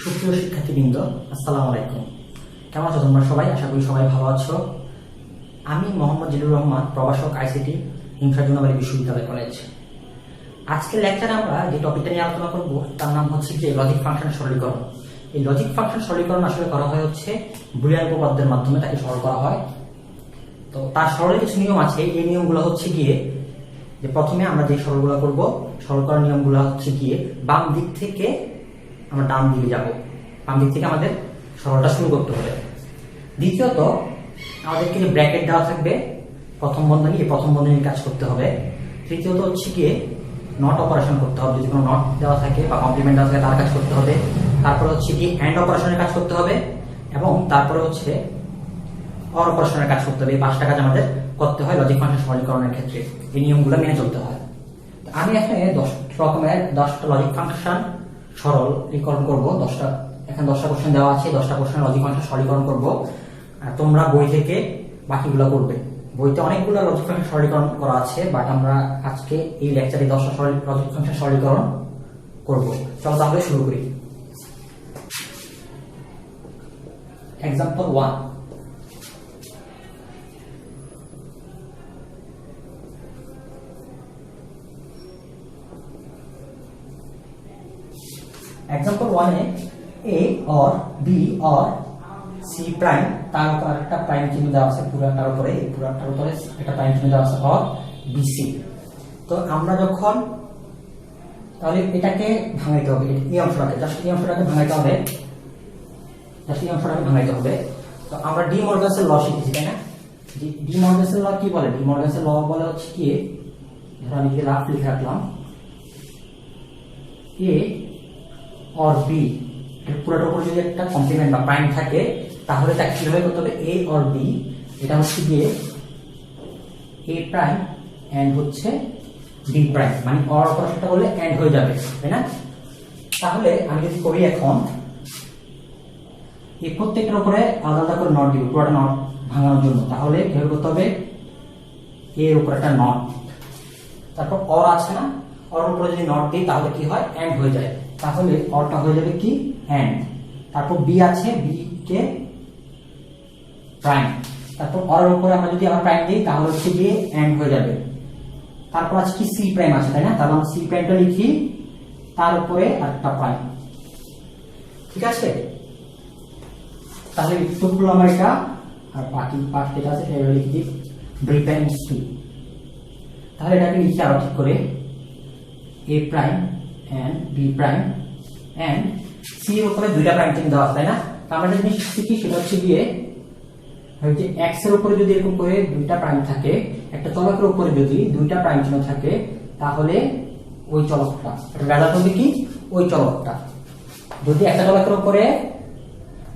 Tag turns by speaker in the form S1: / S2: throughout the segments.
S1: সুপ্রিয় শিক্ষার্থীবৃন্দ, আসসালামু আলাইকুম। কেমন আছো তোমরা সবাই? আশা করি সবাই ভালো আছো। আমি মোহাম্মদ জিলুর রহমান, প্রভাষক, আইসিটি, জুনাবাড়ি বিশ্ববিদ্যালয় কলেজ। আজকের লেকচারে আমরা যে টপিকটা নিয়ে আলোচনা করব তার নাম হচ্ছে যে লজিক ফাংশনের সরলীকরণ। এই লজিক ফাংশন সরলীকরণ আসলে করা হয় হচ্ছে বুলিয়ান উপপাদ্যের মাধ্যমে তাকে সরল করা হয়। তো তার সরলের কিছু নিয়ম আছে। এই নিয়মগুলো হচ্ছে গিয়ে যে প্রথমে আমরা যে সরলগুলো করব, সরল করার নিয়মগুলো হচ্ছে গিয়ে বাম দিক থেকে আমরা ডান দিকে যাব। বাম দিক থেকে আমাদের সরলটা শুরু করতে হবে। দ্বিতীয়ত আমাদেরকে যে ব্র্যাকেট দেওয়া থাকবে প্রথম বন্ধনী, এই প্রথম বন্ধনীর কাজ করতে হবে। তৃতীয়ত হচ্ছে গিয়ে নট অপারেশন করতে হবে, যদি কোনো নট দেওয়া থাকে বা কমপ্লিমেন্ট দেওয়া থাকে তার কাজ করতে হবে। তারপরে হচ্ছে কি অ্যান্ড অপারেশনের কাজ করতে হবে এবং তারপরে হচ্ছে অর অপারেশনের কাজ করতে হবে। এই 5টা কাজ আমাদের করতে হয় লজিক ফাংশন সরলীকরণের ক্ষেত্রে। এই নিয়মগুলো মেনে চলতে হয়। আমি এখানে 10 রকমের 10টা লজিক ফাংশন সরলীকরণ করব। 10টা কোশ্চেন দেওয়া আছে, 10টা কোশ্চেন লজিক ফাংশন সরলীকরণ করব। আর তোমরা বই থেকে বাকিগুলো করবে। বইতে অনেকগুলো লজিক ফাংশন সরলীকরণ করা আছে, বাট আমরা আজকে এই লেকচারে 10টা লজিক ফাংশন সরলীকরণ করব। চলো তাহলে শুরু করি। এক্সাম্পল 1। एग्जाम्पल 1 है ए और बी और सी प्राइम তার উপর একটা প্রাইম চিহ্ন দেওয়া আছে, পুরাটার উপরে একটা প্রাইম চিহ্ন দেওয়া আছে और বিসি। তো আমরা যখন তাহলে এটাকে ভাঙাইতে হবে, এই অংশটাকে ভাঙাইতে হবে। তো আমরা ডি মর্গানের ল শিখেছি, তাই না? ডি মর্গানের ল কি বলে? ডি মর্গানের ল বলে হচ্ছে কি, ধরো আমি যদি রাফ লিখে রাখলাম এ और बी পুরোটার উপর যদি একটা কমপ্লিমেন্ট বা প্রাইম থাকে তাহলে তাকে কিভাবে করতে হবে? এ और বি, এটা হচ্ছে গিয়ে এ প্রাইম এন্ড হচ্ছে বি প্রাইম, মানে অর অপারেশনটা করলে এন্ড হয়ে যাবে, তাই না? তাহলে আমি যদি করি এখন এই প্রত্যেকটার উপরে আলাদা আলাদা করে নট দিব, পুরোটা নট ভাঙানোর জন্য। তাহলে কিভাবে করতে হবে? এর উপর একটা নট, তারপর অর আছে না, অর উপরে যদি নট দিই তাহলে কি হয়? এন্ড হয়ে যায়। তাহলে অরটা হয়ে যাবে কি? এন্ড। তারপর বি আছে, বি কে প্রাইম, তারপর অর এর উপরে আমরা যদি আবার প্রাইম দিই তাহলে হচ্ছে গিয়ে এন্ড হয়ে যাবে। তারপর আছে কি? সি প্রাইম আছে, তাই না? তাহলে আমরা সি প্রাইমটা লিখি, তার উপরে আরেকটা প্রাইম। ঠিক আছে? তাহলে উত্তর হলো আমার এটা, আর বাকি পার্ট যেটা আছে সেটা লিখে দিই বি প্রাইম সি। তাহলে এটাকে লিখি আরো ঠিক করে এ prime and b prime and c এর উপরে দুইটা প্রাইম চিহ্ন দেওয়া আছে, তাই না? তো আমরা যেটা শিখি সেটা হচ্ছে গিয়ে যে x এর উপরে যদি এরকম করে দুইটা প্রাইম থাকে, একটা চলকের উপরে যদি দুইটা প্রাইম চিহ্ন থাকে তাহলে ওই চলকটা, এটা রেজাল্ট হবে কি? ওই চলকটা। যদি একটা চলকের উপরে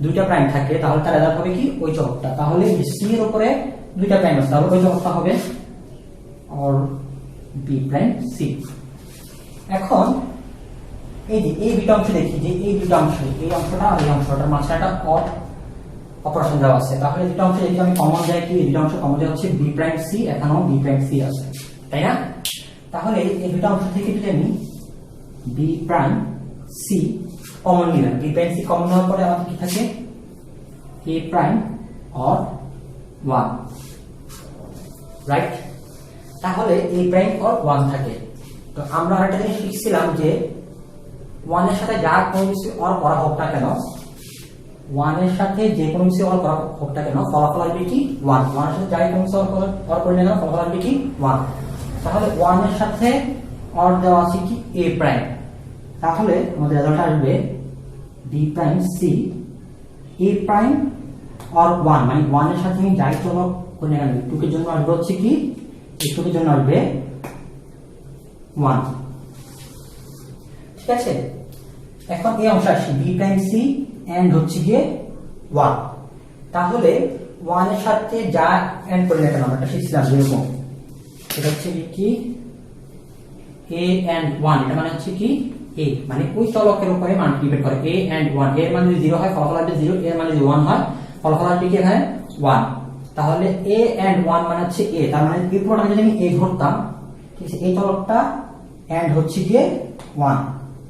S1: দুইটা প্রাইম থাকে তাহলে তার রেজাল্ট হবে কি? ওই চলকটা। তাহলে c এর উপরে দুইটা প্রাইম আছে, তাহলে ওই চলকটা হবে or b prime c। এখন এই যে এই দুটো অংশ দেখি, যে এই দুটো অংশ, এই অংশটা আর এই অংশটার মাঝখানে একটা অর অপারেশন দেওয়া আছে। তাহলে দুটো অংশ যদি আমি কমন যায়, কি এই দুটো অংশ কমন যায় হচ্ছে বি প্রাইম সি, এখানেও বি প্রাইম সি আছে, তাই না? তাহলে এই দুটো অংশ থেকে যদি আমি বি প্রাইম সি কমন নিলাম, বি প্রাইম সি কমন নেওয়ার পরে আমাদের কি থাকে? এ প্রাইম অর 1, রাইট? তাহলে এ প্রাইম অর 1 থাকে। তো আমরা আরেকটা জিনিস শিখছিলাম যে 1 এর সাথে যা কোনো কিছু অর করা হোক না কেন, 1 এর সাথে যে কোনো কিছু অর করা হোক না কেন, ফলাফল আসবে কি? 1। 1 এর সাথে যাই কোনো কিছু অর করি না কেন, ফলাফল আসবে কি? 1। তাহলে 1 এর সাথে অর দেওয়া আছে কি? a prime. তাহলে আমাদের রেজাল্ট আসবে b prime c a prime or 1, মানে 1 এর সাথে আমি যাই চলক করি না কেন, 2 এর জন্য আসবে হচ্ছে কি? 2 এর জন্য আসবে 1। ঠিক আছে? এখন এই অংশ আসি বি প্রাইম সি এন্ড হচ্ছে গিয়ে 1। তাহলে 1 এর সাথে যা এন্ড করে না কেন আমরা শিখছিলাম যেরকম, এটা হচ্ছে কি? a এন্ড 1, এটা মানে হচ্ছে কি? a, মানে ওই চলকের উপরে মান ডিপেন্ড করে। a এন্ড 1, এর মান যদি 0 হয় ফলাফল আসবে 0, এর মান যদি 1 হয় ফলাফল আসবে কি? এখানে 1। তাহলে a এন্ড 1 মানে হচ্ছে a, তার মানে এই পুরোটা যদি আমি a ধরতাম, ঠিক আছে, এই চলকটা এন্ড হচ্ছে গিয়ে 1,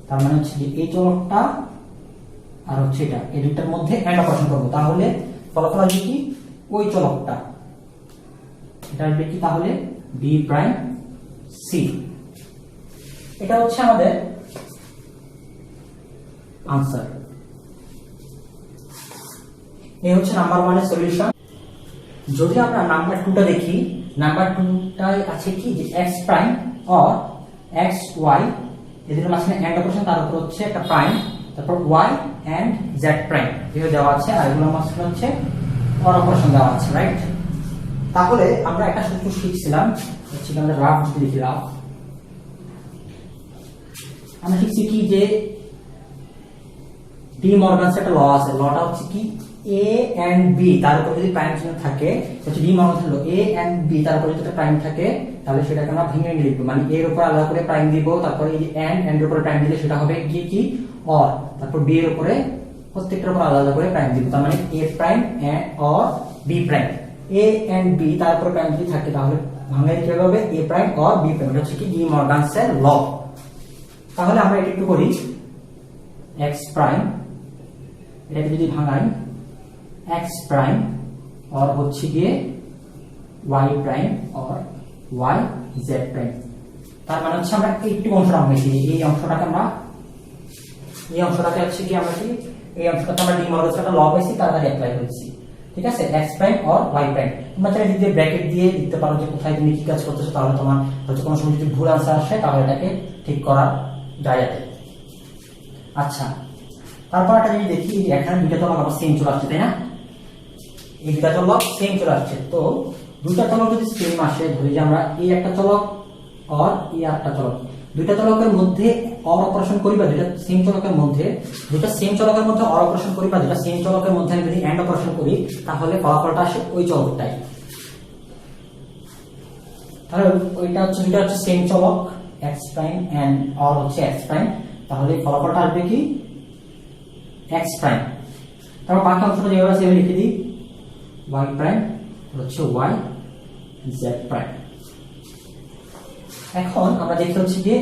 S1: তার মানে হচ্ছে যে এই চলকটা আর হচ্ছে এটা, এই দুইটার মধ্যে এন্ড অপারেশন করবো, তাহলে ফলাফল আসবে কি ওই চলকটা, এটা আসবে কি তাহলে বি প্রাইম সি। এটা হচ্ছে আমাদের আনসার। এই হচ্ছে নাম্বার 1 এর সলিউশন। যদি আমরা নাম্বার 2টা দেখি, নাম্বার 2টায় আছে কি যে x prime or x y, এদের মাঝখানে এন্ড অপারেশন, তার উপর হচ্ছে একটা প্রাইম, তারপর y এন্ড z প্রাইম এগুলো দেওয়া আছে, আর এগুলোর মাঝখানে হচ্ছে অর অপারেশন দেওয়া আছে, রাইট? তাহলে আমরা একটা সূত্র শিখছিলাম, হচ্ছে আমাদের রাফ যদি লিখি, রাফ আমরা শিখছি কি যে ডি মর্গানস একটা ল আছে, লটা হচ্ছে কি a and b তার উপর যদি প্রাইম চিহ্ন থাকে, হচ্ছে ডি মর্গানস হলো a and b তার উপর যদি প্রাইম থাকে, তাহলে সেটাকে আমরা ভেঙে লিখবো, মানে a এর উপর আলাদা করে প্রাইম দিব, তারপরে এই যে and এর উপরে প্রাইম দিলে সেটা হবে কি অর, তারপর b এর উপরে প্রত্যেকটার উপর আলাদা করে প্রাইম দিব, তার মানে a prime or b prime. a and b তার উপর প্রাইম যদি থাকে তাহলে ভাঙাই কি হবে a prime or b prime, এটা হচ্ছে কি ডি মর্গানস এর ল। তাহলে আমরা এটা একটু করি, x প্রাইম, এটাকে যদি ভাঙাই x প্রাইম और হচ্ছে গিয়ে y প্রাইম और y z প্রাইম, তার মানে হচ্ছে আমরা একটু অংশটা ভাঙাইছি, এই অংশটাকে আমরা, এই অংশটাকে হচ্ছে কি আমরা কি এই অংশটাকে আমরা ডি মর্গানস একটা ল পাইছি, তাড়াতাড়ি অ্যাপ্লাই করেছি, ঠিক আছে? x প্রাইম और y প্রাইম, তোমরা চাইলে যদি ব্র্যাকেট দিয়ে লিখতে পারো যে কোথায় তুমি কি কাজ করতেছো, তাহলে তোমার হয়তো কোনো সময় যদি ভুল আনসার আসে তাহলে এটাকে ঠিক করা যায় যাতে। আচ্ছা, তারপর একটা জিনিস দেখি, এখানে দুইটা তলক আবার সেম চলে আসছে, তাই না? এই দুইটা তলক সেম চলে আসছে, তো দুইটা তলক যদি সেম আসে, ধরি যে আমরা এই একটা তলক আর এই একটা তলক, দুইটা তলকের মধ্যে অর অপারেশন করি, বা দুইটা সেম চলকের মধ্যে, দুইটা সেম চলকের মধ্যে অর অপারেশন করি, বা দুইটা সেম চলকের মধ্যে আমি যদি এন্ড অপারেশন করি, তাহলে ফলাফলটা আসে ওই চলকটাই। তাহলে ওইটা হচ্ছে দুইটা হচ্ছে সেম চলক x প্রাইম এন্ড অর হচ্ছে x প্রাইম, তাহলে ফলাফলটা আসবে কি x প্রাইম। তারপর বাকি অংশটা যেভাবে আছে লিখে দিই, y প্রাইম হচ্ছে y z প্রাইম। এখন আমরা দেখি হচ্ছে যে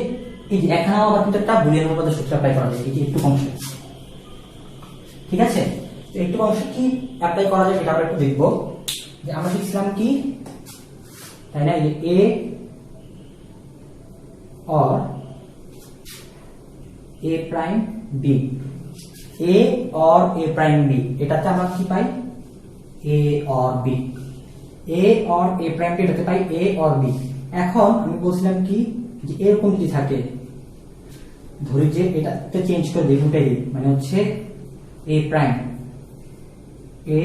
S1: এই যে এখানে আবার কিন্তু একটা বুলিয়ান উপপাদ্যের সূত্র অ্যাপ্লাই করা যায়, এই যে একটু অংশে, ঠিক আছে? তো একটু অংশে কি অ্যাপ্লাই করা যায় সেটা আমরা একটু দেখব, যে আমরা শিখছিলাম কি, তাই না, এই a और a প্রাইম b, a और a প্রাইম b, এটাতে আমরা কি পাই a और b, a और a প্রাইম b এটাতে পাই a और b। এখন আমি বলছিলাম কি যে এরকম যদি থাকে, ধরি যে এটাকে চেঞ্জ করে দিই, উল্টে দিই, মানে হচ্ছে a প্রাইম a,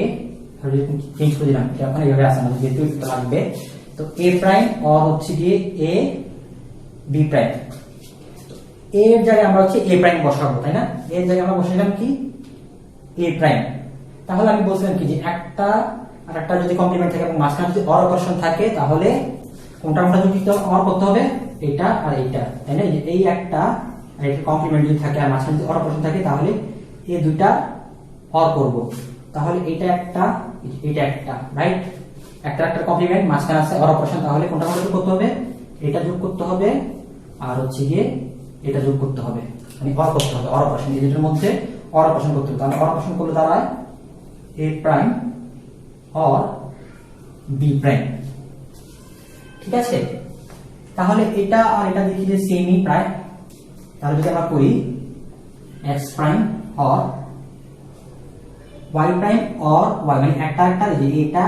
S1: ধরি চেঞ্জ করে দিলাম, এটা ওখানে এইভাবে আসে না, যেহেতু লাগবে, তো a প্রাইম और হচ্ছে গিয়ে a b প্রাইম, a এর জায়গায় আমরা হচ্ছে a প্রাইম বসাবো, তাই না? a এর জায়গায় আমরা বসাইলাম কি a প্রাইম। তাহলে আমি বলছিলাম কি যে একটা আর একটা যদি কমপ্লিমেন্ট থাকে এবং মাঝখানে যদি অর অপারেশন থাকে, তাহলে কোনটা কোনটা যদি অর করতে হবে, এটা আর এইটা, তাই না? এই একটা আর এটা কমপ্লিমেন্ট যদি থাকে আর মাঝখানে যদি অর অপারেশন থাকে, তাহলে এই দুইটা অর করব, তাহলে এটা একটা এটা একটা, রাইট? একটা একটা কমপ্লিমেন্ট, মাঝখানে আছে অর অপারেশন, তাহলে কোনটা কোনটা যোগ করতে হবে, এটা যোগ করতে হবে আর হচ্ছে গিয়ে এটা যোগ করতে হবে, মানে অর করতে হবে, অর অপারেশন, এই দুটোর মধ্যে অর অপারেশন করতে হবে। তাহলে অর অপারেশন করলে দাঁড়ায় a প্রাইম और b প্রাইম, ঠিক আছে? তাহলে এটা আর এটা দেখি যে সেমই প্রায়, তাহলে যদি আমরা করি x প্রাইম और y প্রাইম और y, মানে একটা একটা যে এটা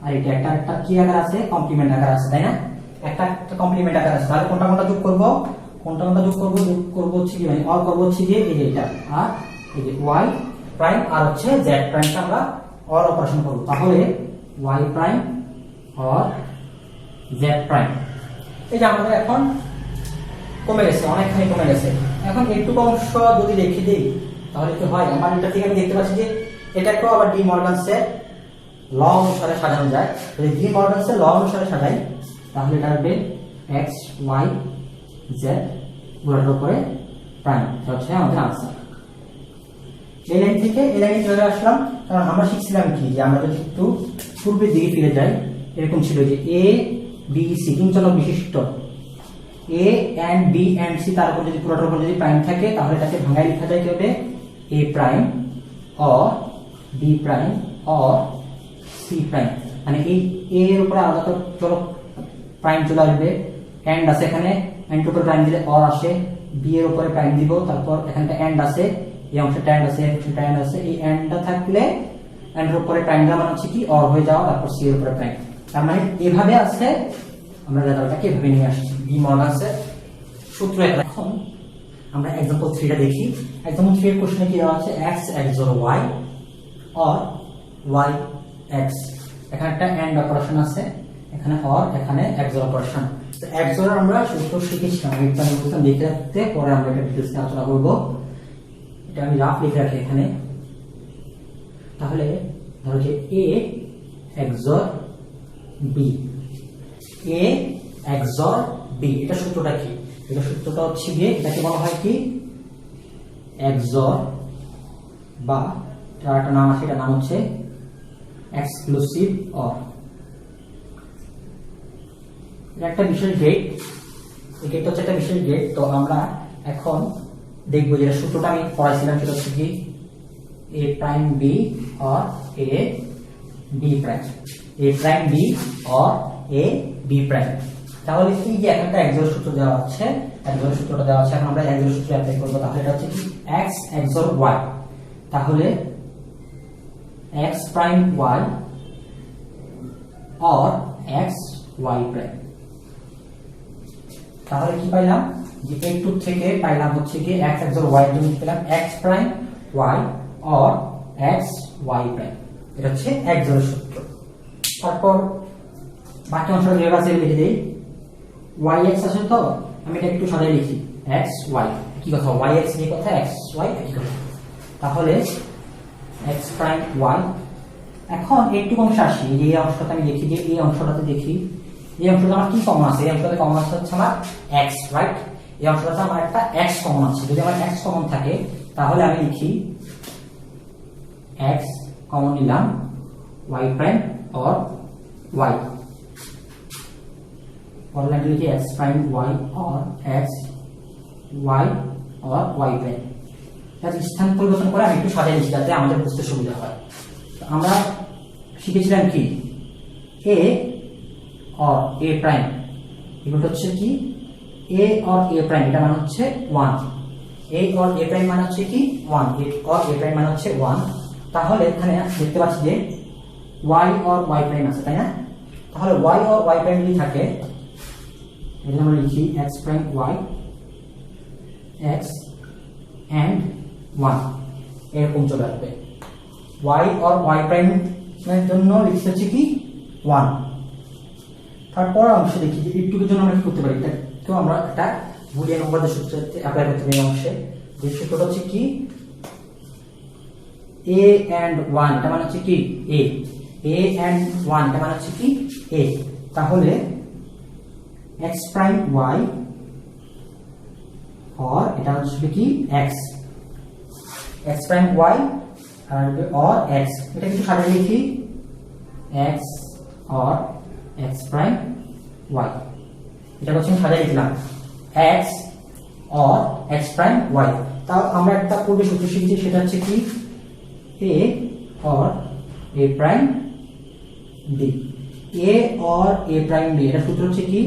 S1: আর এটা একটা একটা কি আকার আছে, কমপ্লিমেন্ট আকার আছে, তাই না? একটা একটা কমপ্লিমেন্ট আকার আছে, তাহলে কোনটা কোনটা যোগ করব, কোনটা কোনটা যোগ করব হচ্ছে কি, মানে অর করব হচ্ছে যে এই যে এটা আর এই যে y প্রাইম আর হচ্ছে z প্রাইমটা আমরা অর অপারেশন করব, তাহলে y প্রাইম और z প্রাইম। এই যে আমাদের এখন কমে গেছে, অনেকখানি কমে গেছে। এখন একটু অংশ যদি রেখে দিই, তাহলে কি হয়, আমার এটা থেকে আমি দেখতে পাচ্ছি যে এটাকেও আবার ডি মর্গানসের ল অনুসারে সাজানো যায়। যদি ডি মর্গানসের ল অনুসারে সাজাই, তাহলে এটা হবে x y z পুরোটার উপরে প্রাইম, এটা হচ্ছে আমাদের আনসার। এই লাইন থেকে এই লাইনে চলে আসলাম, কারণ আমরা শিখছিলাম কি যে আমরা যদি একটু পূর্বের দিকে ফিরে যাই, এরকম ছিল যে a b c তিন চলক বিশিষ্ট a and b and c, তার উপর যদি পুরোটার উপর যদি প্রাইম থাকে, তাহলে এটাকে ভাঙায় লেখা যায় কি হবে a prime or b prime or c prime, মানে এই a এর উপরে আলাদা করে চলো প্রাইম চলে আসবে, এন্ড আছে এখানে, এন্ড উপরে প্রাইম দিলে অর আসে, b এর উপরে প্রাইম দিব, তারপর এখানটা এন্ড আছে, এই অংশটা এন্ড আছে, এটা এন্ড আছে, এই এন্ডটা থাকলে এন্ডের উপরে প্রাইম দেওয়া মানে হচ্ছে কি অর হয়ে যাওয়া, তারপর c এর উপরে প্রাইম। তার মানে এভাবে আছে, আমরা রেজাল্টটাকে এভাবে নিয়ে আসছি ডি মর্গানসের সূত্র। এখন আমরা एग्जांपल 3 টা দেখি। एग्जांपल 3 এর কোশ্চেনে কি দেওয়া আছে, x xor y or y x, এখানে একটা এন্ড অপারেশন আছে, এখানে অর, এখানে xor অপারেশন। তো xor আমরা সূত্র শিখেছিলাম, এটা আমি বলতাম লিখে রাখতে, পরে আমরা এটা ডিটেইলসে আলোচনা করব। এটা আমি রাফ লিখে রাখি এখানে। তাহলে ধরো যে a xor b, a xor b, এটা সূত্রটা কি? এটা সূত্রটা হচ্ছে যে এটাকে বলা হয় কি XOR, বা তার একটা নাম আছে, এটা নাম হচ্ছে এক্সক্লুসিভ অর। এটা একটা বিশেষ গেট, এই গেটটা হচ্ছে একটা বিশেষ গেট। তো আমরা এখন দেখবো যে সূত্রটা আমি পড়াইছিলাম, সেটা হচ্ছে কি a prime b or a b prime, a prime b or a b prime। তাহলে এই যে একটা XOR সূত্র দেওয়া আছে, XOR সূত্রটা দেওয়া আছে, এখন আমরা XOR সূত্র অ্যাপ্লাই করব। তাহলে এটা হচ্ছে কি x XOR y, তাহলে x prime y or x y prime। তাহলে কি পাইলাম যে একটু থেকে পাইলাম হচ্ছে কি x XOR y এর জন্য পেলাম x prime y or x y prime, এটা হচ্ছে XOR সূত্র। তারপর বাকি অংশটা যেভাবে আছে লিখে দেই, yx আছে, তো আমি এটা একটু সাজিয়ে লিখি x y, কি কথা yx কি কথা, x y কি কথা। তাহলে x prime y, এখন একটু অংশ আসি, এই অংশটা আমি দেখি, যে এই অংশটাতে দেখি, এই অংশটা আমার কি কমন আছে, এই অংশটাতে কমন আছে হচ্ছে আমার x, রাইট। এই অংশটাতে আমার একটা x কমন আছে, যদি আমার x কমন থাকে তাহলে আমি লিখি x কমন নিলাম y prime or y, or like x prime y or x y or y prime। এর স্থান পরিবর্তন করে আমি একটু সাজিয়ে লিখি যাতে আমাদের বুঝতে সুবিধা হয়। তো আমরা শিখেছিলাম কি a or a prime, এগুলো হচ্ছে কি a or a prime, এটা মানে হচ্ছে 1, a or a prime মানে হচ্ছে কি 1, a or a prime মানে হচ্ছে 1। তাহলে এখানে দেখতে পাচ্ছি যে y or y prime আছে, তাই না? তাহলে y or y prime যদি থাকে, এটা আমরা লিখি x prime y, x and 1, এরকম চলে আসবে। y or y prime এর জন্য লিখতে হচ্ছে কি 1। তারপর অংশে দেখি যে একটুর জন্য আমরা কি করতে পারি, তো আমরা একটা বুলিয়ান নম্বরের সূত্র অ্যাপ্লাই করতে পারি অংশে। যে সূত্রটা হচ্ছে কি a and 1, এটা মানে হচ্ছে কি a and 1, এটা মানে হচ্ছে কি a। তাহলে x prime y or এটা হচ্ছে কি x prime y or x, এটা কিছু সাজিয়ে লিখি x or x prime y, এটা হচ্ছে সাজিয়ে লিখলাম x or x prime y। তাও আমরা একটা পূর্বে সূত্র শিখেছি, সেটা হচ্ছে কি a or a prime b, a or a prime b, এটা সূত্র হচ্ছে কি,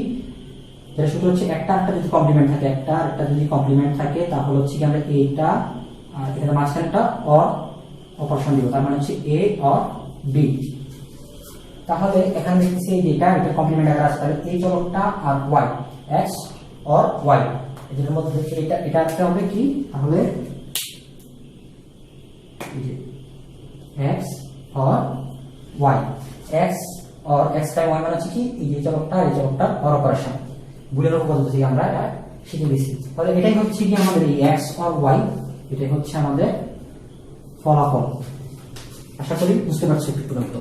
S1: এটা সূত্র হচ্ছে একটা যদি কমপ্লিমেন্ট থাকে, একটা যদি কমপ্লিমেন্ট থাকে তাহলে হচ্ছে কি আমরা এটা আর এটা মাঝখানটা অর অপারেশন দিব, তার মানে হচ্ছে a or b। তাহলে এখানে দেখতেছি এই এটা কমপ্লিমেন্ট আকারে আছে, তাহলে এই চলকটা আর y x or y, এদের মধ্যে এটা একটা হবে কি, তাহলে x or y, x or x prime y মানে হচ্ছে কি এই যে চলকটা এই চলকটার অর অপারেশন, বুলিয়ান পদ্ধতি আমরা এটা শিখে গেছি। তাহলে এটাই হচ্ছে কি আমাদের এই x or y, এটাই হচ্ছে আমাদের ফলাফল। আশা করি বুঝতে পারছো একটু পর্যন্ত।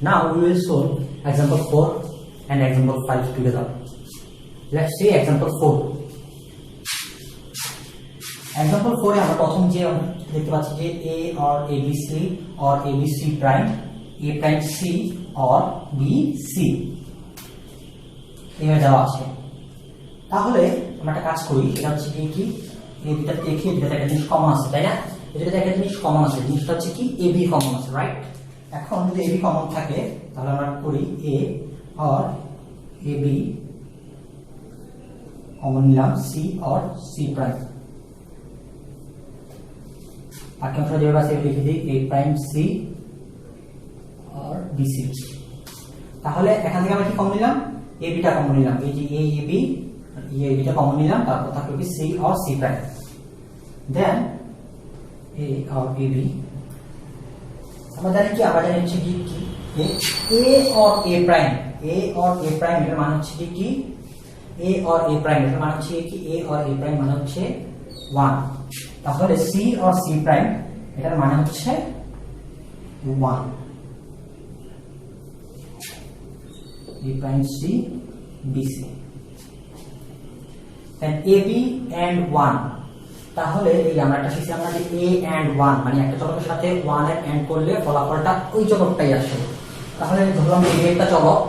S1: Now we will solve example 4 and example 5 together. Let's see example 4. Example 4 এ আমরা প্রথম যে দেখতে পাচ্ছি যে a or abc or abc prime, a prime c or b c এভাবে দেওয়া আছে। তাহলে আমরা একটা কাজ করি, সেটা হচ্ছে কি এই দুটা দেখি এটাতে একটা জিনিস কমন আছে, তাই না? এটাতে একটা জিনিস কমন আছে, জিনিসটা হচ্ছে কি AB কমন আছে, রাইট? এখন যদি AB কমন থাকে তাহলে আমরা করি A or AB কমন নিলাম C or C প্রাইম। বাকি অংশ যেভাবে আছে লিখে দিই A prime C or BC। তাহলে এখান থেকে আমরা কি কমন নিলাম? AB টা কমন নিলাম, এই যে AB টা কমন নিলাম, তারপর থাকলো কি C or C prime. Then A or AB আমরা জানি কি, আবার জানি হচ্ছে কি A or A prime, A or A prime এর মানে হচ্ছে কি A or A প্রাইম এর মানে হচ্ছে কি A or A প্রাইম মানে হচ্ছে 1। তাহলে C or C প্রাইম এটার মানে হচ্ছে 1। A prime C BC then AB and 1। তাহলে এই আমরা একটা শিখছি আমরা যে A and 1 মানে একটা চলকের সাথে 1 এর এন্ড করলে ফলাফলটা ওই চলকটাই আসে। তাহলে ধরলাম AB একটা চলক,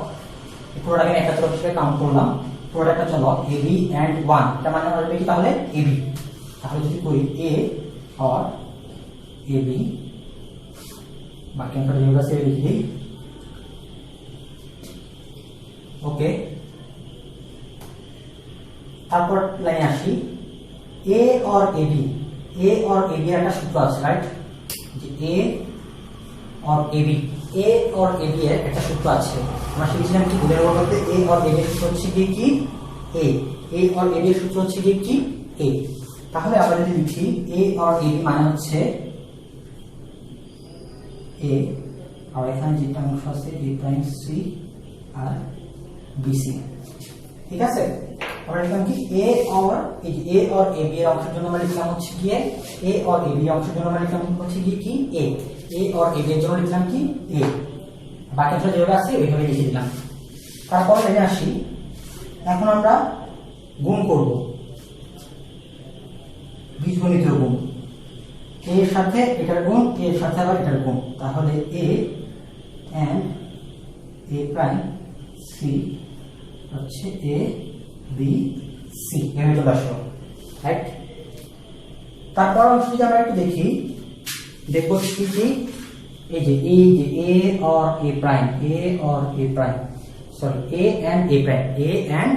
S1: পুরোটাকে একটা চলক হিসেবে কাউন্ট করলাম, পুরোটা একটা চলক AB and 1, তার মানে আসবে কি তাহলে AB। তাহলে যদি করি A or AB, বাকি আমরা যেভাবে আছে লিখে দিই, ওকে। তারপর লাইনে আসি A or AB, A or AB এর একটা সূত্র আছে, রাইট? যে A or AB, A or AB এর একটা সূত্র আছে। আমরা শিখেছিলাম কি বুলের বলতে A or AB এর সূত্র হচ্ছে কি A or AB এর সূত্র হচ্ছে কি A। তাহলে আমরা যদি লিখি A or AB মানে হচ্ছে A, আর এখানে যেটা অংশ আছে A প্রাইম C আর BC, ঠিক আছে? আমরা লিখলাম কি A or AB এর অংশের জন্য আমরা লিখলাম হচ্ছে কি A or AB এর অংশের জন্য আমরা লিখলাম হচ্ছে কি A or AB এর জন্য লিখলাম কি A। বাকি অংশ যেভাবে আছে ওইভাবে লিখে দিলাম। তারপর এখানে আসি, এখন আমরা গুণ করব, বীজগণিত গুণ। A এর সাথে এটার গুণ, A এর সাথে আবার এটার গুণ, তাহলে A and A prime C হচ্ছে A B C এভাবে চলে আসলো, রাইট? তারপর অংশ যদি আমরা একটু দেখি, দেখবো কি এই যে A or A prime, A or A prime, sorry A and A prime, A and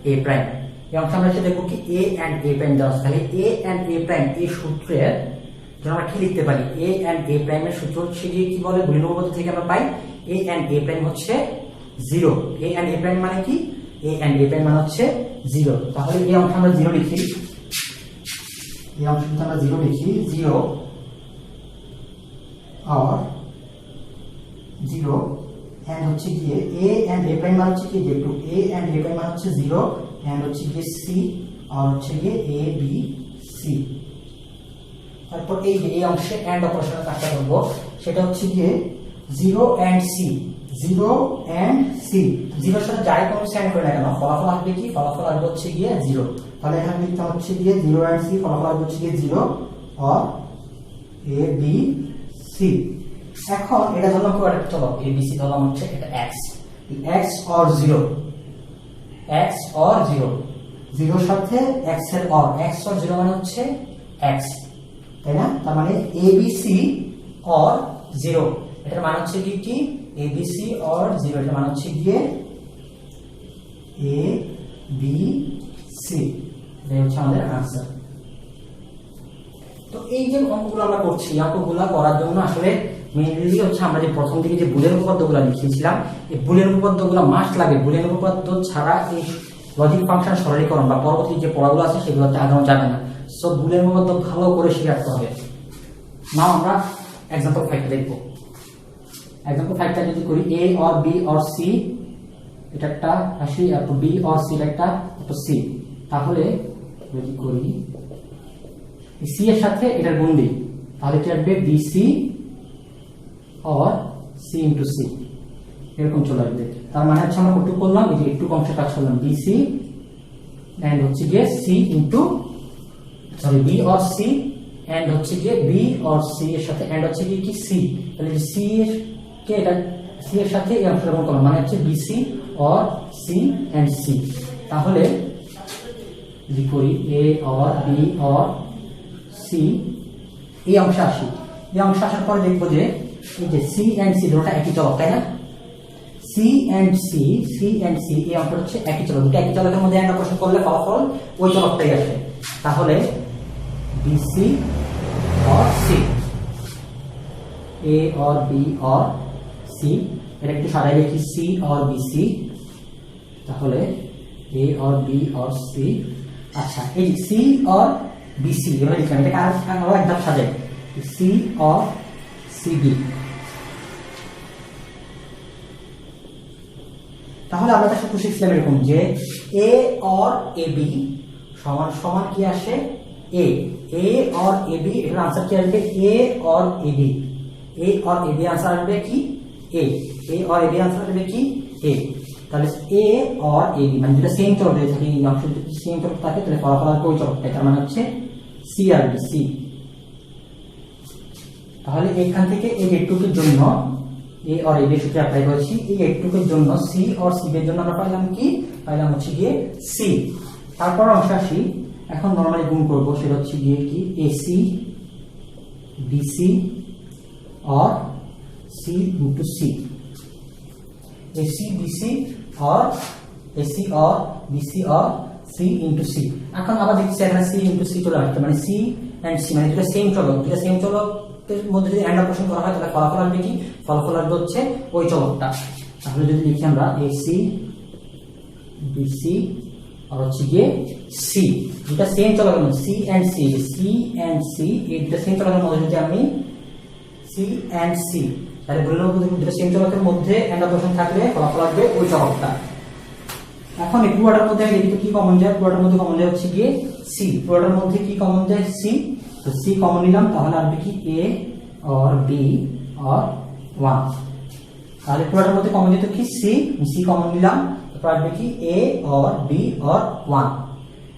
S1: A prime, এই অংশ আমরা দেখবো কি A and A প্রাইম দেওয়া আছে। তাহলে A and A প্রাইম এই সূত্রের জন্য আমরা কি লিখতে পারি? A and A প্রাইমের সূত্র হচ্ছে কি বলে বুলিয়ান উপপাদ্য থেকে আমরা পাই A and A প্রাইম হচ্ছে 0। A and A প্রাইম মানে কি? A and A প্রাইম মানে হচ্ছে 0। তাহলে এই অংশ আমরা 0 লিখি, এই অংশটা আমরা 0 লিখি, 0 or 0 and হচ্ছে কি A and A প্রাইম মানে হচ্ছে কি যেটু A and A প্রাইম মানে হচ্ছে 0 and হচ্ছে কি C আর হচ্ছে কি A B C। তারপর এই যে এই অংশে এন্ড অপারেশনের কাজটা করব, সেটা হচ্ছে কি 0 and C, 0 and C, 0 এর সাথে যাই কোনো সেন্ড করে না কেন ফলাফল আসবে কি? ফলাফল আসবে হচ্ছে গিয়ে 0। তাহলে এখানে লিখতে হচ্ছে গিয়ে 0 and C, ফলাফল আসবে হচ্ছে গিয়ে 0 or A B C। এখন এটা ধরলাম কি একটা চলো A B C ধরলাম হচ্ছে এটা x or 0, x or 0, 0 এর সাথে x এর or, x or 0 মানে হচ্ছে x, তাই না? তার মানে A B C or 0, এটার মানে হচ্ছে কি A B C or 0, এটার মানে হচ্ছে গিয়ে A B C, এটা হচ্ছে আমাদের आंसर। তো এই যে অঙ্কগুলো আমরা করছি, অঙ্কগুলো করার জন্য আসলে মেইনলি হচ্ছে আমরা যে প্রথম দিকে যে বুলিয়ান উপপাদ্যগুলো লিখেছিলাম, এই বুলিয়ান উপপাদ্যগুলো মাস্ট লাগে। বুলিয়ান উপপাদ্য ছাড়া এই লজিক ফাংশন সরলীকরণ বা পরবর্তী যে পড়াগুলো আছে সেগুলোতে আগানো যাবে না। সো বুলিয়ান উপপাদ্য ভালো করে শিখে রাখতে হবে। নাও আমরা एग्जांपल 5 দেখব। एग्जांपल 5টা যদি করি A or B or C, এটা একটা রাশি, আর B or C এটা একটা C, তাহলে যদি করি C এর সাথে এটার গুণ দিই তাহলে কি আসবে BC or C into C, এরকম চলে আসবে। তার মানে হচ্ছে আমরা কত করলাম, এই যে একটু অংশ কাজ করলাম BC এন্ড হচ্ছে গিয়ে C into sorry B or C and হচ্ছে গিয়ে B or C এর সাথে এন্ড হচ্ছে কি C, তাহলে C এর কে এটা C এর সাথে এই অংশটা গুণ করলাম মানে হচ্ছে BC or C and C। তাহলে যদি করি এ অর বি অর সি, এই অংশে আসি। এই অংশে আসার পরে দেখবো যে এই যে সি অ্যান্ড সি দুটোটা একই চলক, তাই না? সি অ্যান্ড সি এই অংশটা হচ্ছে একই চলক। দুটো একই চলকের মধ্যে একটা প্রশ্ন করলে ফলাফল ওই চলকটাই আসে। তাহলে BC or C, A or B or C, এটা একটু সাজাই লিখি সি অর বিসি। তাহলে A or B or C. আচ্ছা, এই সি অর বিসি এভাবে লিখলাম, এটাকে আরো একদম সাজাই সি অর সিবি। তাহলে আমরা একটা সূত্র শিখছিলাম এরকম যে এ অর এ বি সমান সমান কি আসে এ অর এ বি। এটার আনসার কি আসবে A or A B. A or A B answer আসবে কি A or A B answer আসবে কি এ। তাহলে এ অর এ বি মানে যেটা সেম চলক দিয়ে থাকে, এই অংশ যদি সেম চলক থাকে তাহলে ফলাফল আসবে ওই চলকটা, তার মানে হচ্ছে সি আসবে সি। তাহলে এখান থেকে এই এইটুকুর জন্য এ অর এ বি সূত্র অ্যাপ্লাই করেছি। এই এইটুকুর জন্য সি অর সি এর জন্য আমরা পাইলাম কি, পাইলাম হচ্ছে গিয়ে সি। তারপর অংশ আসি, এখন নরমালি গুণ করব, সেটা হচ্ছে গিয়ে কি AC BC or C into C, AC BC or AC or BC or C into C. এখন আবার দেখছি এখানে সি ইন্টু সি চলে আসছে, মানে সি অ্যান্ড সি মানে দুটো সেম চলক, দুটো সেম চলকের মধ্যে যদি এন্ড অপারেশন করা হয় তাহলে ফলাফল আসবে কি, ফলাফল আসবে হচ্ছে ওই চলকটা। তাহলে যদি লিখি আমরা এসি বিসি আর হচ্ছে গিয়ে সি, দুটা সেম চলকের মধ্যে সি অ্যান্ড সি এই দুটা সেম চলকের মধ্যে যদি আমি সি অ্যান্ড সি তাহলে বলে নেব দুটো সেম চলকের মধ্যে এন্ড অপারেশন থাকলে ফলাফল আসবে ওই চলকটা। এখন এই পুরোটার মধ্যে এদিকে কি কমন যায়, পুরোটার মধ্যে কমন যায় হচ্ছে গিয়ে সি, পুরোটার মধ্যে কি কমন যায় সি, তো সি কমন নিলাম, তাহলে আসবে কি এ অর বি অর 1। তাহলে পুরোটার মধ্যে কমন যেত কি সি, সি কমন নিলাম, তারপর আসবে কি এ অর বি অর 1।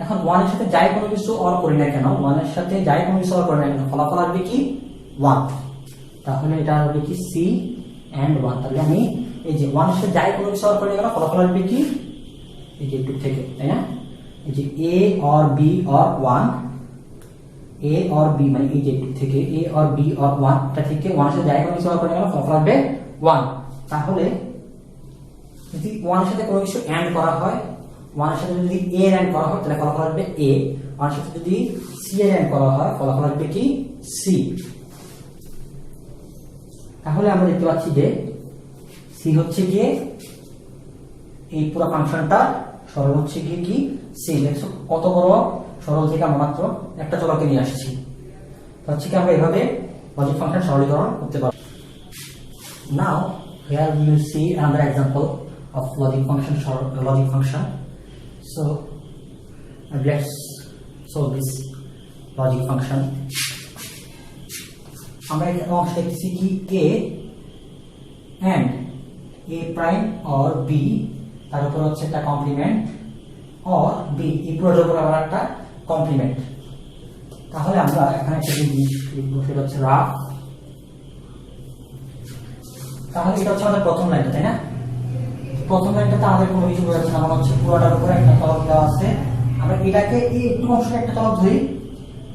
S1: এখন 1 এর সাথে যাই কোনো কিছু অর করি না কেন, 1 এর সাথে যাই কোনো কিছু অর করি না কেন ফলাফল আসবে কি 1। তাহলে এটা হবে কি সি এন্ড 1। তাহলে আমি এই যে 1 এর সাথে যাই কোনো কিছু অর করি না কেন ফলাফল আসবে কি এই যে একটু থেকে, তাই না? এই যে A or B or 1, A or B মানে এই যে একটু থেকে এ অর বি অর 1 টা থেকে 1 এর সাথে যাই কোনো কিছু অর করি না কেন ফলাফল আসবে 1। তাহলে যদি 1 এর সাথে কোনো কিছু এন্ড করা হয়, 1 এর সাথে যদি এ এন্ড করা হয় তাহলে ফলাফল আসবে এ, 1 এর সাথে যদি সি এন্ড করা হয় ফলাফল আসবে কি সি। তাহলে আমরা দেখতে পাচ্ছি যে সি হচ্ছে গিয়ে এই পুরো ফাংশনটা সরল হচ্ছে গিয়ে কি সি। দেখছো কত বড় সরল থেকে আমরা মাত্র একটা চলকে নিয়ে আসছি। তো হচ্ছে কি আমরা এভাবে লজিক ফাংশন সরলীকরণ করতে পারব। নাও here we will see another example of logic function. So let's solve this logic function. আমরা এখানে অংশ দেখতেছি কি a and a prime or b, তার উপর হচ্ছে একটা কমপ্লিমেন্ট or b এই পুরোটার উপর আবার একটা কমপ্লিমেন্ট। তাহলে আমরা এখানে একটা জিনিস লিখবো, সেটা হচ্ছে রাফ। তাহলে এটা হচ্ছে আমাদের প্রথম লাইনটা, তাই না? প্রথম লাইনটাতে আমাদের কোনো কিছু বোঝাচ্ছে না, হচ্ছে পুরোটার উপরে একটা চলক দেওয়া আছে। আমরা এটাকে এই একটু অংশটা একটা চলক ধরি,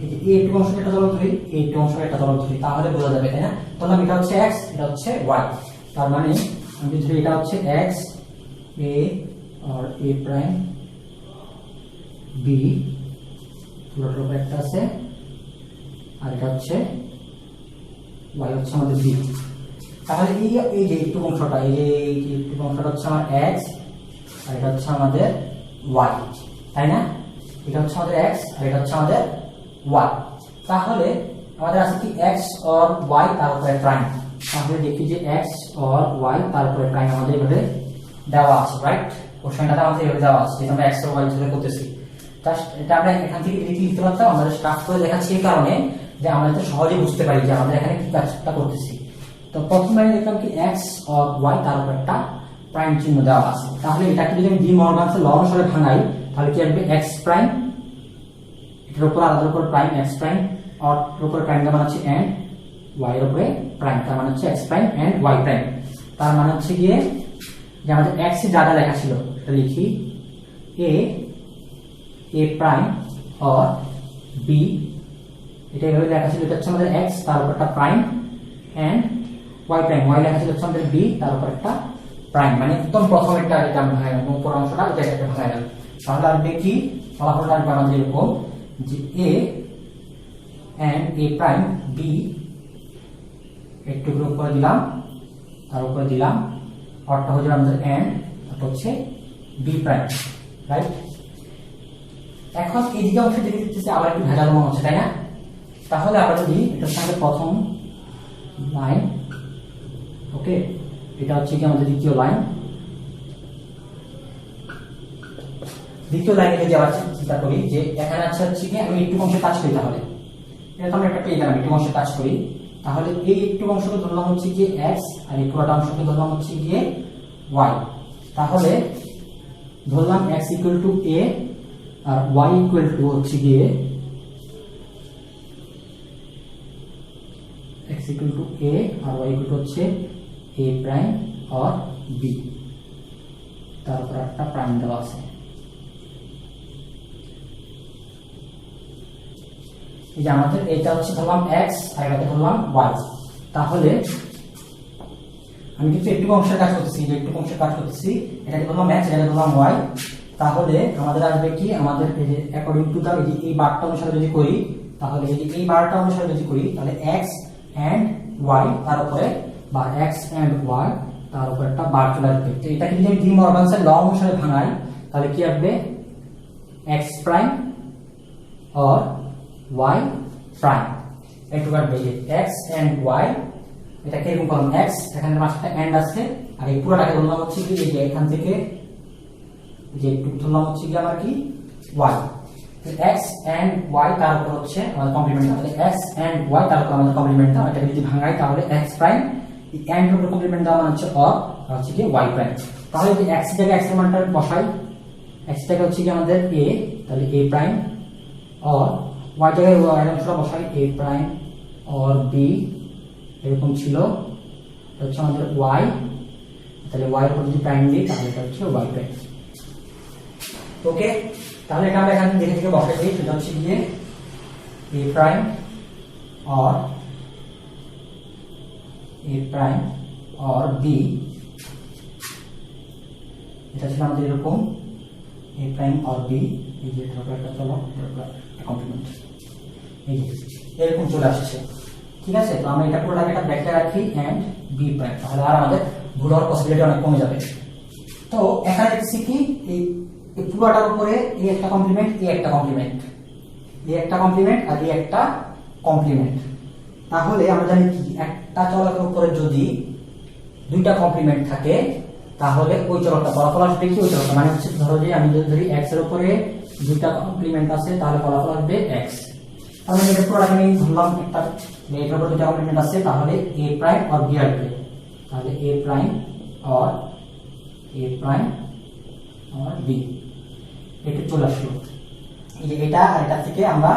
S1: এই যে এই একটু অংশটা একটা চলক ধরি, এই একটু অংশটা একটা চলক ধরি, তাহলে বোঝা যাবে, তাই না? তাহলে এটা হচ্ছে x, এটা হচ্ছে y। তার মানে আমি ধরি এটা হচ্ছে x a আর a প্রাইম b, পুরোটার উপরে একটা আছে, আর এটা হচ্ছে y হচ্ছে আমাদের b। তাহলে এই যে একটু অংশটা, এই যে একটু অংশটা হচ্ছে আমার x আর এটা হচ্ছে আমাদের y, তাই না? এটা হচ্ছে আমাদের x আর এটা হচ্ছে আমাদের y। তাহলে আমাদের আছে কি x or y তার উপরে প্রাইম। তাহলে দেখি যে x or y তার উপরে প্রাইম আমাদের এভাবে দেওয়া আছে, রাইট? কোশ্চেনটাতে আমাদের এভাবে দেওয়া আছে, যেটা আমরা x or y ধরে করতেছি। জাস্ট এটা আমরা এখান থেকে লিখতে পারতাম, আমাদের স্টার্ট করে দেখাচ্ছি এই কারণে যে আমরা এটা সহজে বুঝতে পারি যে আমরা এখানে কি কাজটা করতেছি। তো প্রথম লাইনে দেখলাম কি x or y তার উপর একটা প্রাইম চিহ্ন দেওয়া আছে। তাহলে এটাকে যদি আমি ডি মর্গানস ল অনুসারে ভাঙাই তাহলে কি আসবে x প্রাইম, এটার উপর আলাদা উপর প্রাইম x প্রাইম, আর এর উপর প্রাইম তার মানে হচ্ছে and y এর উপরে প্রাইম তার মানে হচ্ছে x prime and y prime. তার মানে হচ্ছে গিয়ে যে আমাদের x এ যা যা লেখা ছিল সেটা লিখি a A prime or B, এটা এভাবে লেখা ছিল, এটা হচ্ছে আমাদের এক্স, তার উপর একটা prime, and y prime, y লেখা ছিল হচ্ছে আমাদের বি, তার উপর একটা প্রাইম, মানে একদম প্রথমেরটা যেটা আমরা ভাঙাই এবং উপর অংশটা এটা একটা ভাঙাই গেল। তাহলে আসবে কি ফলাফলটা আসবে আমাদের এরকম যে এ এন্ড এ প্রাইম বি, একটু গ্রুপ করে দিলাম, তার উপরে দিলাম অরটা হয়ে যাবে আমাদের এন্ড, তারপর হচ্ছে বি প্রাইম, রাইট। এখন এই দিকে অংশ দেখে দিতেছে আবার একটু ভেজাল মনে হচ্ছে, তাই না? তাহলে আমরা যদি এটার সঙ্গে প্রথম লাইন, ওকে, এটা হচ্ছে কি আমাদের দ্বিতীয় লাইন, দ্বিতীয় লাইনে যদি আবার চিন্তা করি যে এখানে আছে হচ্ছে কি আমি একটু অংশে কাজ করি, তাহলে এটা তো আমরা একটা পেয়ে গেলাম, একটু অংশে কাজ করি, তাহলে এই একটু অংশকে ধরলাম হচ্ছে গিয়ে এক্স আর এই পুরোটা অংশকে ধরলাম হচ্ছে গিয়ে ওয়াই। তাহলে ধরলাম এক্স ইকুয়াল টু এ আর ওয়াই ইকুয়াল টু হচ্ছে গিয়ে এক্স ইকুয়াল টু এ আর ওয়াই ইকুয়াল টু হচ্ছে এ প্রাইম আর বি, তারপর একটা প্রাইম দেওয়া আছে। এই যে আমাদের এটা হচ্ছে ধরলাম এক্স আর এটাকে ধরলাম ওয়াই। তাহলে আমি কিন্তু একটু অংশের কাজ করতেছি, যে একটু অংশের কাজ করতেছি, এটাকে ধরলাম এক্স, এটাকে ধরলাম ওয়াই। তাহলে আমাদের আসবে কি আমাদের এই যে অ্যাকর্ডিং টু দা এই বারটা অনুসারে যদি করি, তাহলে যদি এই বারটা অনুসারে যদি করি তাহলে এক্স এন্ড ওয়াই তার উপরে, বা এক্স এন্ড ওয়াই তার উপরে একটা বার চলে আসবে। তো এটাকে যদি আমি ডি মরগানসের ল অনুসারে ভাঙাই তাহলে কি আসবে x prime or y prime, একটু কাটবে যে এক্স এন্ড ওয়াই, এটা কিরকম করলাম এক্স, এখানে মাঝখানে এন্ড আছে, আর এই পুরোটাকে ধরলাম হচ্ছে কি যে এখান থেকে যে একটু ধরলাম হচ্ছে কি আমার কি ওয়াই, এক্স এন্ড ওয়াই তার উপর হচ্ছে আমাদের কমপ্লিমেন্ট, তাহলে এক্স এন্ড ওয়াই তার উপর আমাদের কমপ্লিমেন্ট দাও, এটাকে যদি ভাঙাই তাহলে এক্স প্রাইম, এই এন্ড এর উপর কমপ্লিমেন্ট দাও মানে হচ্ছে অর, আর হচ্ছে কি ওয়াই প্রাইম। তাহলে যদি এক্স জায়গায় এক্স এর মানটা বসাই, এক্স জায়গায় হচ্ছে কি আমাদের এ, তাহলে এ প্রাইম, অর ওয়াই জায়গায় ওয়াই অংশটা বসাই এ প্রাইম অর বি, এরকম ছিল, এটা হচ্ছে আমাদের ওয়াই, তাহলে ওয়াই এর উপর যদি প্রাইম দিই তাহলে এটা হচ্ছে ওয়াই প্রাইম। ওকে, তাহলে এটা আমরা এখানে দেখে থেকে বসাই দিই, সেটা হচ্ছে গিয়ে A prime or A prime or B, এটা ছিল আমাদের এরকম এ প্রাইম অর বি, এই যে একটা চলো কমপ্লিমেন্ট, এই যে এরকম চলে আসছে, ঠিক আছে। তো আমরা এটা পুরোটাকে একটা ব্র্যাকেটে রাখি এন্ড বি প্রাইম, তাহলে আর আমাদের ভুল হওয়ার পসিবিলিটি অনেক কমে যাবে। তো এখানে দেখছি কি এই পুরোটার উপরে এই একটা কমপ্লিমেন্ট, এই একটা কমপ্লিমেন্ট, এই একটা কমপ্লিমেন্ট আর এই একটা কমপ্লিমেন্ট। তাহলে আমরা জানি কি একটা চলকের উপরে যদি দুইটা কমপ্লিমেন্ট থাকে তাহলে ওই চলকটা ফলাফল আসবে কি ওই চলকটা, মানে হচ্ছে ধরো যে আমি যদি ধরি এক্স এর উপরে দুইটা কমপ্লিমেন্ট আছে তাহলে ফলাফল আসবে এক্স। তাহলে এটা পুরোটাকে আমি ধরলাম একটা এটার উপর দুইটা কমপ্লিমেন্ট আছে, তাহলে এ প্রাইম আর বি আসবে, তাহলে এ প্রাইম আর এ প্রাইম আর বি, এটা চলে আসলো। এই যে এটা আর এটা থেকে আমরা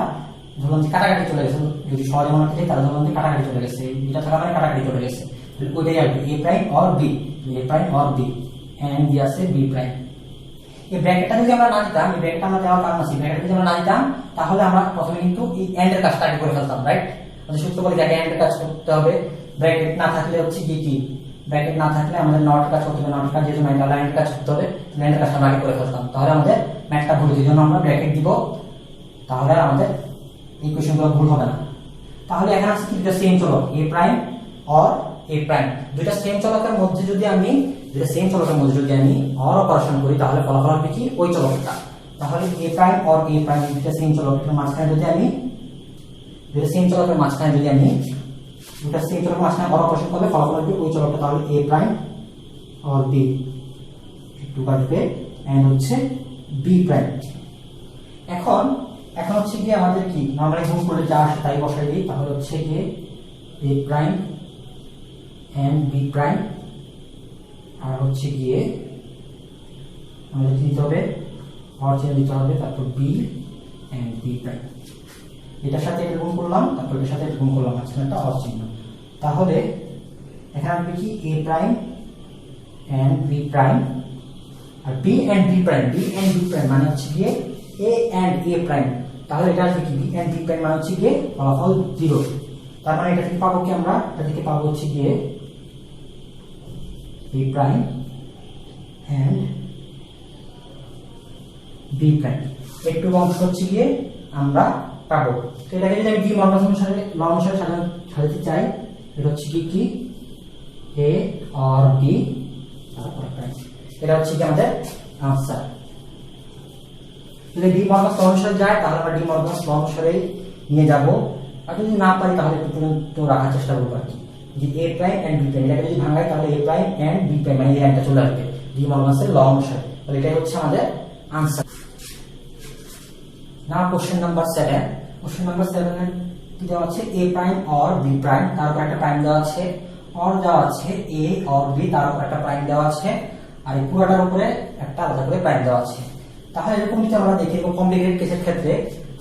S1: ধরলাম যে কাটাকাটি চলে গেছে, যদি সহজে মনে থাকে তাহলে ধরলাম যে কাটাকাটি চলে গেছে, এটা থাকা মানে কাটাকাটি চলে গেছে, তাহলে ওইটাই আসবে এ প্রাইম আর বি, এ প্রাইম আর বি এন্ড বি আছে বি প্রাইম। এই ব্র্যাকেটটা যদি আমরা না দিতাম, এই ব্র্যাকেটটা আমরা দেওয়ার কারণ আছে, ব্র্যাকেটটা যদি আমরা না দিতাম তাহলে আমরা প্রথমে কিন্তু এই এন্ড এর কাজটা আগে করে ফেলতাম, রাইট। মানে সূত্র বলি যাকে এন্ড এর কাজ করতে হবে, ব্র্যাকেট না থাকলে হচ্ছে কি ব্র্যাকেট না থাকলে আমাদের নট কাজ করতে হবে, নট কাজ যেহেতু নাই তাহলে লাইনের কাজ করতে হবে, লাইনের কাজটা আমরা আগে করে ফেলতাম, তাহলে আমাদের ম্যাথটা ভুল হয়ে, জন্য আমরা ব্র্যাকেট দিব, তাহলে আমাদের ইকুয়েশনগুলো ভুল হবে না। তাহলে এখানে আছে কি দুটো সেম চলক এ প্রাইম অর এ প্রাইম, দুইটা সেম চলকের মধ্যে যদি আমি অর অপারেশন করি তাহলে ফলাফল হবে কি ওই চলকটা। তাহলে এ প্রাইম অর এ প্রাইম দুইটা সেম চলকের মাঝখানে যদি আমি দুইটা সেম চলকের মাঝখানে যদি আমি দুইটা সেম চলকের মাঝখানে অর অপারেশন করলে ফলাফল হবে ওই চলকটা, তাহলে এ প্রাইম অর বি একটু কাটবে এন্ড হচ্ছে বি প্রাইম। এখন হচ্ছে কি আমাদের কি নরমালি গুণ করলে যা আসে তাই বসাই দিই, তাহলে হচ্ছে কি A prime and B prime, আর হচ্ছে গিয়ে আমাদের দিতে হবে হর চিহ্ন দিতে হবে, তারপর বি এন্ড বি প্রাইম, এটার সাথে এটা গুণ করলাম, তারপর এটার সাথে এটা গুণ করলাম, মাঝখানে একটা হর চিহ্ন। তাহলে এখানে আসবে কি A prime and B prime, আর বি এন্ড বি প্রাইম মানে হচ্ছে গিয়ে এ এন্ড এ প্রাইম, তাহলে এটা আসবে কি বি এন্ড বি প্রাইম মানে হচ্ছে গিয়ে ফলাফল 0। তার মানে এটা থেকে পাবো কি আমরা, এটা থেকে পাবো হচ্ছে গিয়ে B prime and B prime, একটু অংশ হচ্ছে গিয়ে আমরা পাবো। তো এটাকে যদি আমি ডি মরগান অনুসারে ল অনুসারে সাজাতে চাই, এটা হচ্ছে কি এ অর বি তারপর প্রাইম, এটা হচ্ছে কি আমাদের আনসার। যদি ডি মরগান ল অনুসারে যায় তাহলে আমরা ডি মরগান ল অনুসারে নিয়ে যাব, আর যদি না পারি তাহলে একটু পর্যন্ত রাখার চেষ্টা করবো আর কি, যে এ প্রাইম এন্ড বি প্রাইম, এটাকে যদি ভাঙাই তাহলে এ প্রাইম এন্ড বি প্রাইম মানে এই লাইনটা চলে আসবে ডি মরগান ল অনুসারে। তাহলে এটাই হচ্ছে আমাদের answer. Now question number 7. Question number 7 এর কি দেওয়া আছে, a prime or b prime, তারপর একটা প্রাইম দেওয়া আছে, or দেওয়া আছে a or b, তারপর একটা প্রাইম দেওয়া আছে, আর এই পুরোটার উপরে একটা আলাদা করে প্রাইম দেওয়া আছে। তাহলে এরকম যদি আমরা দেখি কমপ্লিকেটেড কেসের ক্ষেত্রে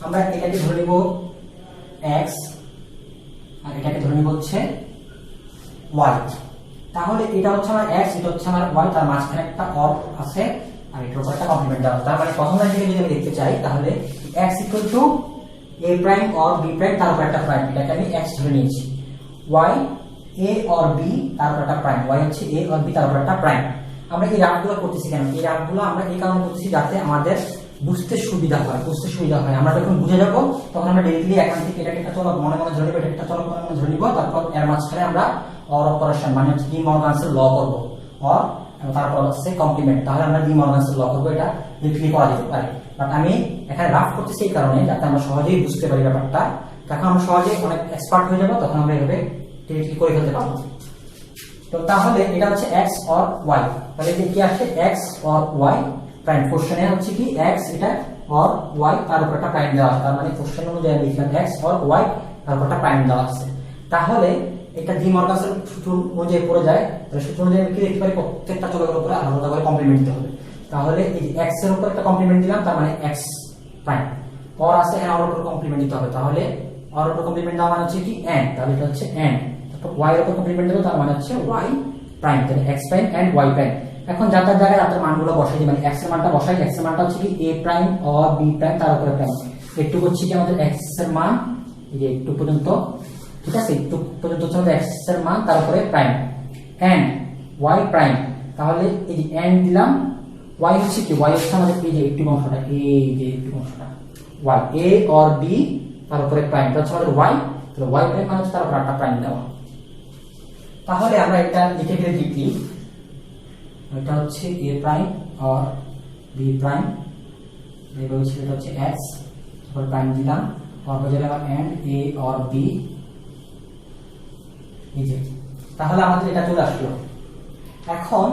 S1: আমরা এটাকে ধরে নিব x আর এটাকে ধরে নিব হচ্ছে y। তাহলে এটা হচ্ছে আমার x, এটা হচ্ছে আমার y, তার মাঝখানে একটা or আছে আর এটার উপর একটা কমপ্লিমেন্ট দেওয়া আছে। তার মানে প্রথম লাইন থেকে যদি আমি দেখতে চাই তাহলে x equal to a prime or b prime, তার উপর একটা প্রাইম, এটাকে আমি x ধরে নিয়েছি। y a or b, তারপর একটা প্রাইম, y হচ্ছে a or b, তারপর একটা প্রাইম। আমরা এই রাফগুলো করতেছি কেন, এই রাফগুলো আমরা এই কারণে করতেছি যাতে আমাদের বুঝতে সুবিধা হয়, আমরা যখন বুঝে যাব তখন আমরা ডাইরেক্টলি এখান থেকে এটাকে একটা চলক মনে মনে ধরে নিব, এটা একটা চলক মনে মনে ধরে নিব, তারপর এর মাঝখানে আমরা অর অপারেশন মানে হচ্ছে ডি মরগানস ল করব, অর তারপর হচ্ছে কমপ্লিমেন্ট, তাহলে আমরা ডি মরগানস ল করব, এটা লিখে করা যেতে পারে। বাট আমি এখানে রাফ করতেছি এই কারণে যাতে আমরা সহজেই বুঝতে পারি ব্যাপারটা, তখন আমরা সহজেই অনেক এক্সপার্ট হয়ে যাব, তখন আমরা এভাবে ডিরেক্টলি করে ফেলতে পারবো। তো তাহলে এটা হচ্ছে x অর y, তাহলে এটা কি আসছে x অর y প্রাইম। কোশ্চেনে হচ্ছে কি x এটা অর y, তার উপর একটা প্রাইম দেওয়া আছে, তার মানে কোশ্চেন অনুযায়ী লিখলাম x অর y, তার উপর একটা প্রাইম দেওয়া আছে। তাহলে এটা ডি মরগানসের সূত্র অনুযায়ী পড়ে যায়, তাহলে সূত্র অনুযায়ী কি লিখতে পারি, প্রত্যেকটা চলকের উপরে আলাদা করে কমপ্লিমেন্ট দিতে হবে। তাহলে এই x এর উপর একটা কমপ্লিমেন্ট দিলাম, তার মানে x প্রাইম, অর আছে n, অর উপর কমপ্লিমেন্ট দিতে হবে, তাহলে অর উপর কমপ্লিমেন্ট দেওয়া মানে হচ্ছে কি n, তাহলে এটা হচ্ছে n, তারপর y এর উপর কমপ্লিমেন্ট দেব, তার মানে হচ্ছে y প্রাইম, তাহলে x prime and y prime. এখন যার যার জায়গায় তার মানগুলো বসাই দিই, মানে x এর মানটা বসাই, x এর মানটা হচ্ছে কি a prime or b prime, তার উপরে প্রাইম, একটু হচ্ছে কি আমাদের x এর মান, এই যে একটু পর্যন্ত, ঠিক আছে, একটু পর্যন্ত হচ্ছে আমাদের x এর মান, তার উপরে প্রাইম এন্ড y প্রাইম, তাহলে এই যে n দিলাম, y হচ্ছে কি, y হচ্ছে আমাদের এই যে একটু অংশটা, এই যে একটু অংশটা y, a অর b, তার উপরে প্রাইম, এটা হচ্ছে আমাদের y, তাহলে y প্রাইম মানে হচ্ছে তার উপর একটা প্রাইম দেওয়া। তাহলে আমরা এটা লিখে ফেলে লিখি, এটা হচ্ছে a prime or b prime, এটা হচ্ছে x, তারপর প্রাইম দিলাম, অর হয়ে যাবে and a অর b, এই যে। তাহলে আমাদের এটা চলে আসলো। এখন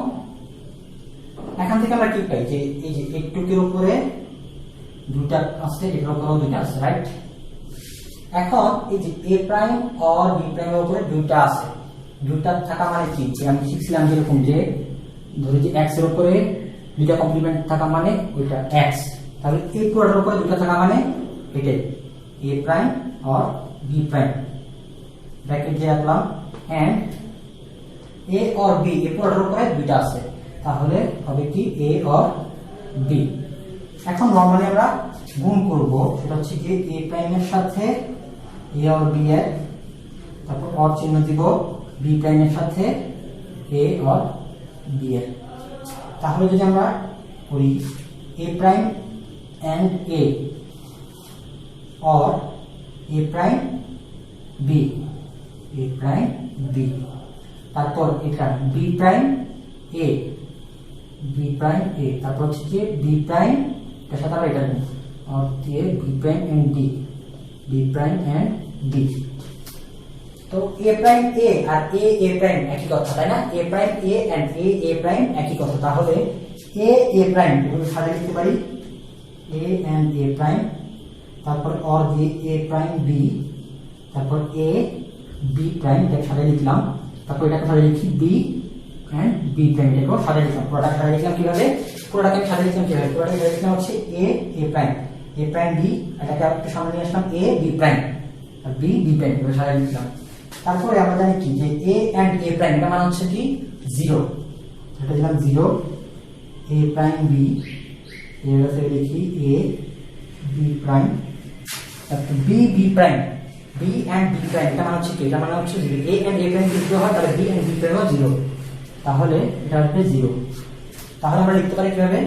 S1: এখান থেকে আমরা কি পাই, যে এই যে একটুকের উপরে দুইটা আছে, এটার উপরেও দুইটা আছে, রাইট। এখন এই যে a প্রাইম অর b প্রাইমের উপরে দুইটা আছে, দুইটা থাকা মানে কি, যে আমি শিখছিলাম যেরকম যে ধরি যে x এর উপরে দুইটা কমপ্লিমেন্ট থাকা মানে ওইটা x, তাহলে এই পুরোটার উপরে দুইটা থাকা মানে এটাই a prime or b prime, bracket দিয়ে রাখলাম এন্ড a অর b, এই পুরোটার উপরে দুইটা আছে, তাহলে হবে কি a অর b। এখন নরমালি আমরা গুণ করব, সেটা হচ্ছে কি a প্রাইম এর সাথে a অর b এর, তারপর অর চিহ্ন দিব, b প্রাইম এর সাথে a অর b এর। তাহলে যদি আমরা করি a prime and a or a prime b, a prime b, তারপর এটা b prime a, b prime a, তারপর হচ্ছে যে b প্রাইম এর সাথে আমরা এটা নিই, আর দিয়ে b prime and d, b prime and d। তো a প্রাইম a আর a প্রাইম একই কথা, তাই না, a prime a and a prime একই কথা। তাহলে a প্রাইম এভাবে সাজিয়ে লিখতে পারি, a এন্ড a প্রাইম, তারপর অর দিয়ে a প্রাইম b, তারপর a b প্রাইম, এটাকে সাজিয়ে লিখলাম, তারপর এটাকে সাজিয়ে লিখি b এন্ড b প্রাইম, এটাকেও সাজিয়ে লিখলাম। পুরোটাকে সাজিয়ে লিখলাম কিভাবে, পুরোটাকে সাজিয়ে লিখলাম হচ্ছে a প্রাইম b, এটাকে একটু সামনে নিয়ে আসলাম a b প্রাইম আর b প্রাইম, এভাবে সাজিয়ে লিখলাম। তারপরে আমরা জানি কি যে a এন্ড a প্রাইম এটা মানে হচ্ছে কি 0, এটা দিলাম 0, a প্রাইম b, এর কাছে লিখি a B prime, B B prime, B and B prime, এটা মানে হচ্ছে কি, এটা মানে হচ্ছে zero. A and A prime যদি হয় তাহলে বি এন্ড বি প্রাইমও জিরো, তাহলে এটা হবে জিরো। তাহলে আমরা লিখতে পারি কিভাবে,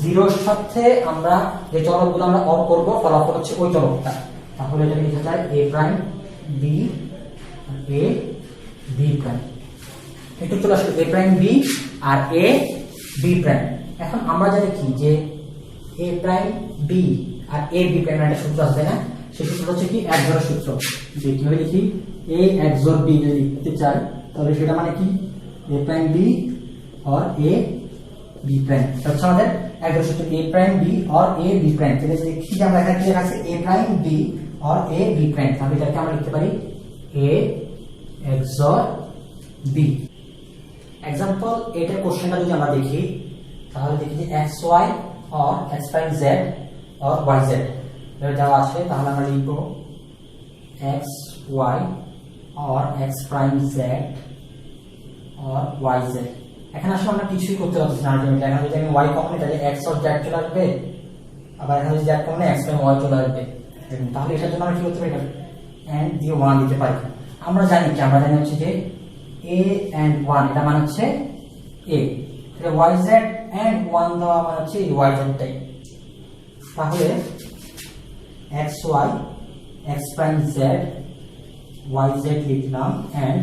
S1: জিরোর সাথে আমরা যে চলকগুলো আমরা অর করব ফলাফল হচ্ছে ওই চলকটা, তাহলে এটা লিখা যায় এ prime B A B prime. একটু চলে আসলে এ prime B R A B prime. এখন আমরা জানি কি যে এ prime B R A B prime একটা সূত্র আছে না, সেই সূত্রটা হচ্ছে কি XOR সূত্র। যে কিভাবে লিখি, এ XOR বি যদি লিখতে চাই তাহলে সেটা মানে কি এ প্রাইম বি और ए बी प्राइम, হচ্ছে আমাদের XOR সূত্র এ প্রাইম বি और এ বি প্রাইম। তাহলে যদি কি আমরা এখানে কি লেখা আছে এ প্রাইম বি और এ বি প্রাইম, তাহলে এটাকে আমরা লিখতে পারি এ XOR বি। एग्जांपल এটার কোশ্চেনটা যদি আমরা দেখি তাহলে দেখি যে xy और x प्राइम z और yz এর দেওয়া আছে, তাহলে আমরা লিখব xy और x प्राइम z और yz। এখানে আসলে আমরা কিছুই করতে পারছি না, এখানে যদি আমি y কমন নিই তাহলে x और z চলে আসবে, আবার এখানে যদি z কমন নিই x প্রাইম y চলে আসবে। তাহলে এটার জন্য আমরা কি করতে পারি, and দিয়ে 1 দিতে পারি। আমরা জানি কি, আমরা জানি হচ্ছে যে a and 1 এটা মানে হচ্ছে a, তাহলে yz and 1 দেওয়া মানে হচ্ছে yz টাই। তাহলে xy x prime z yz লিখলাম and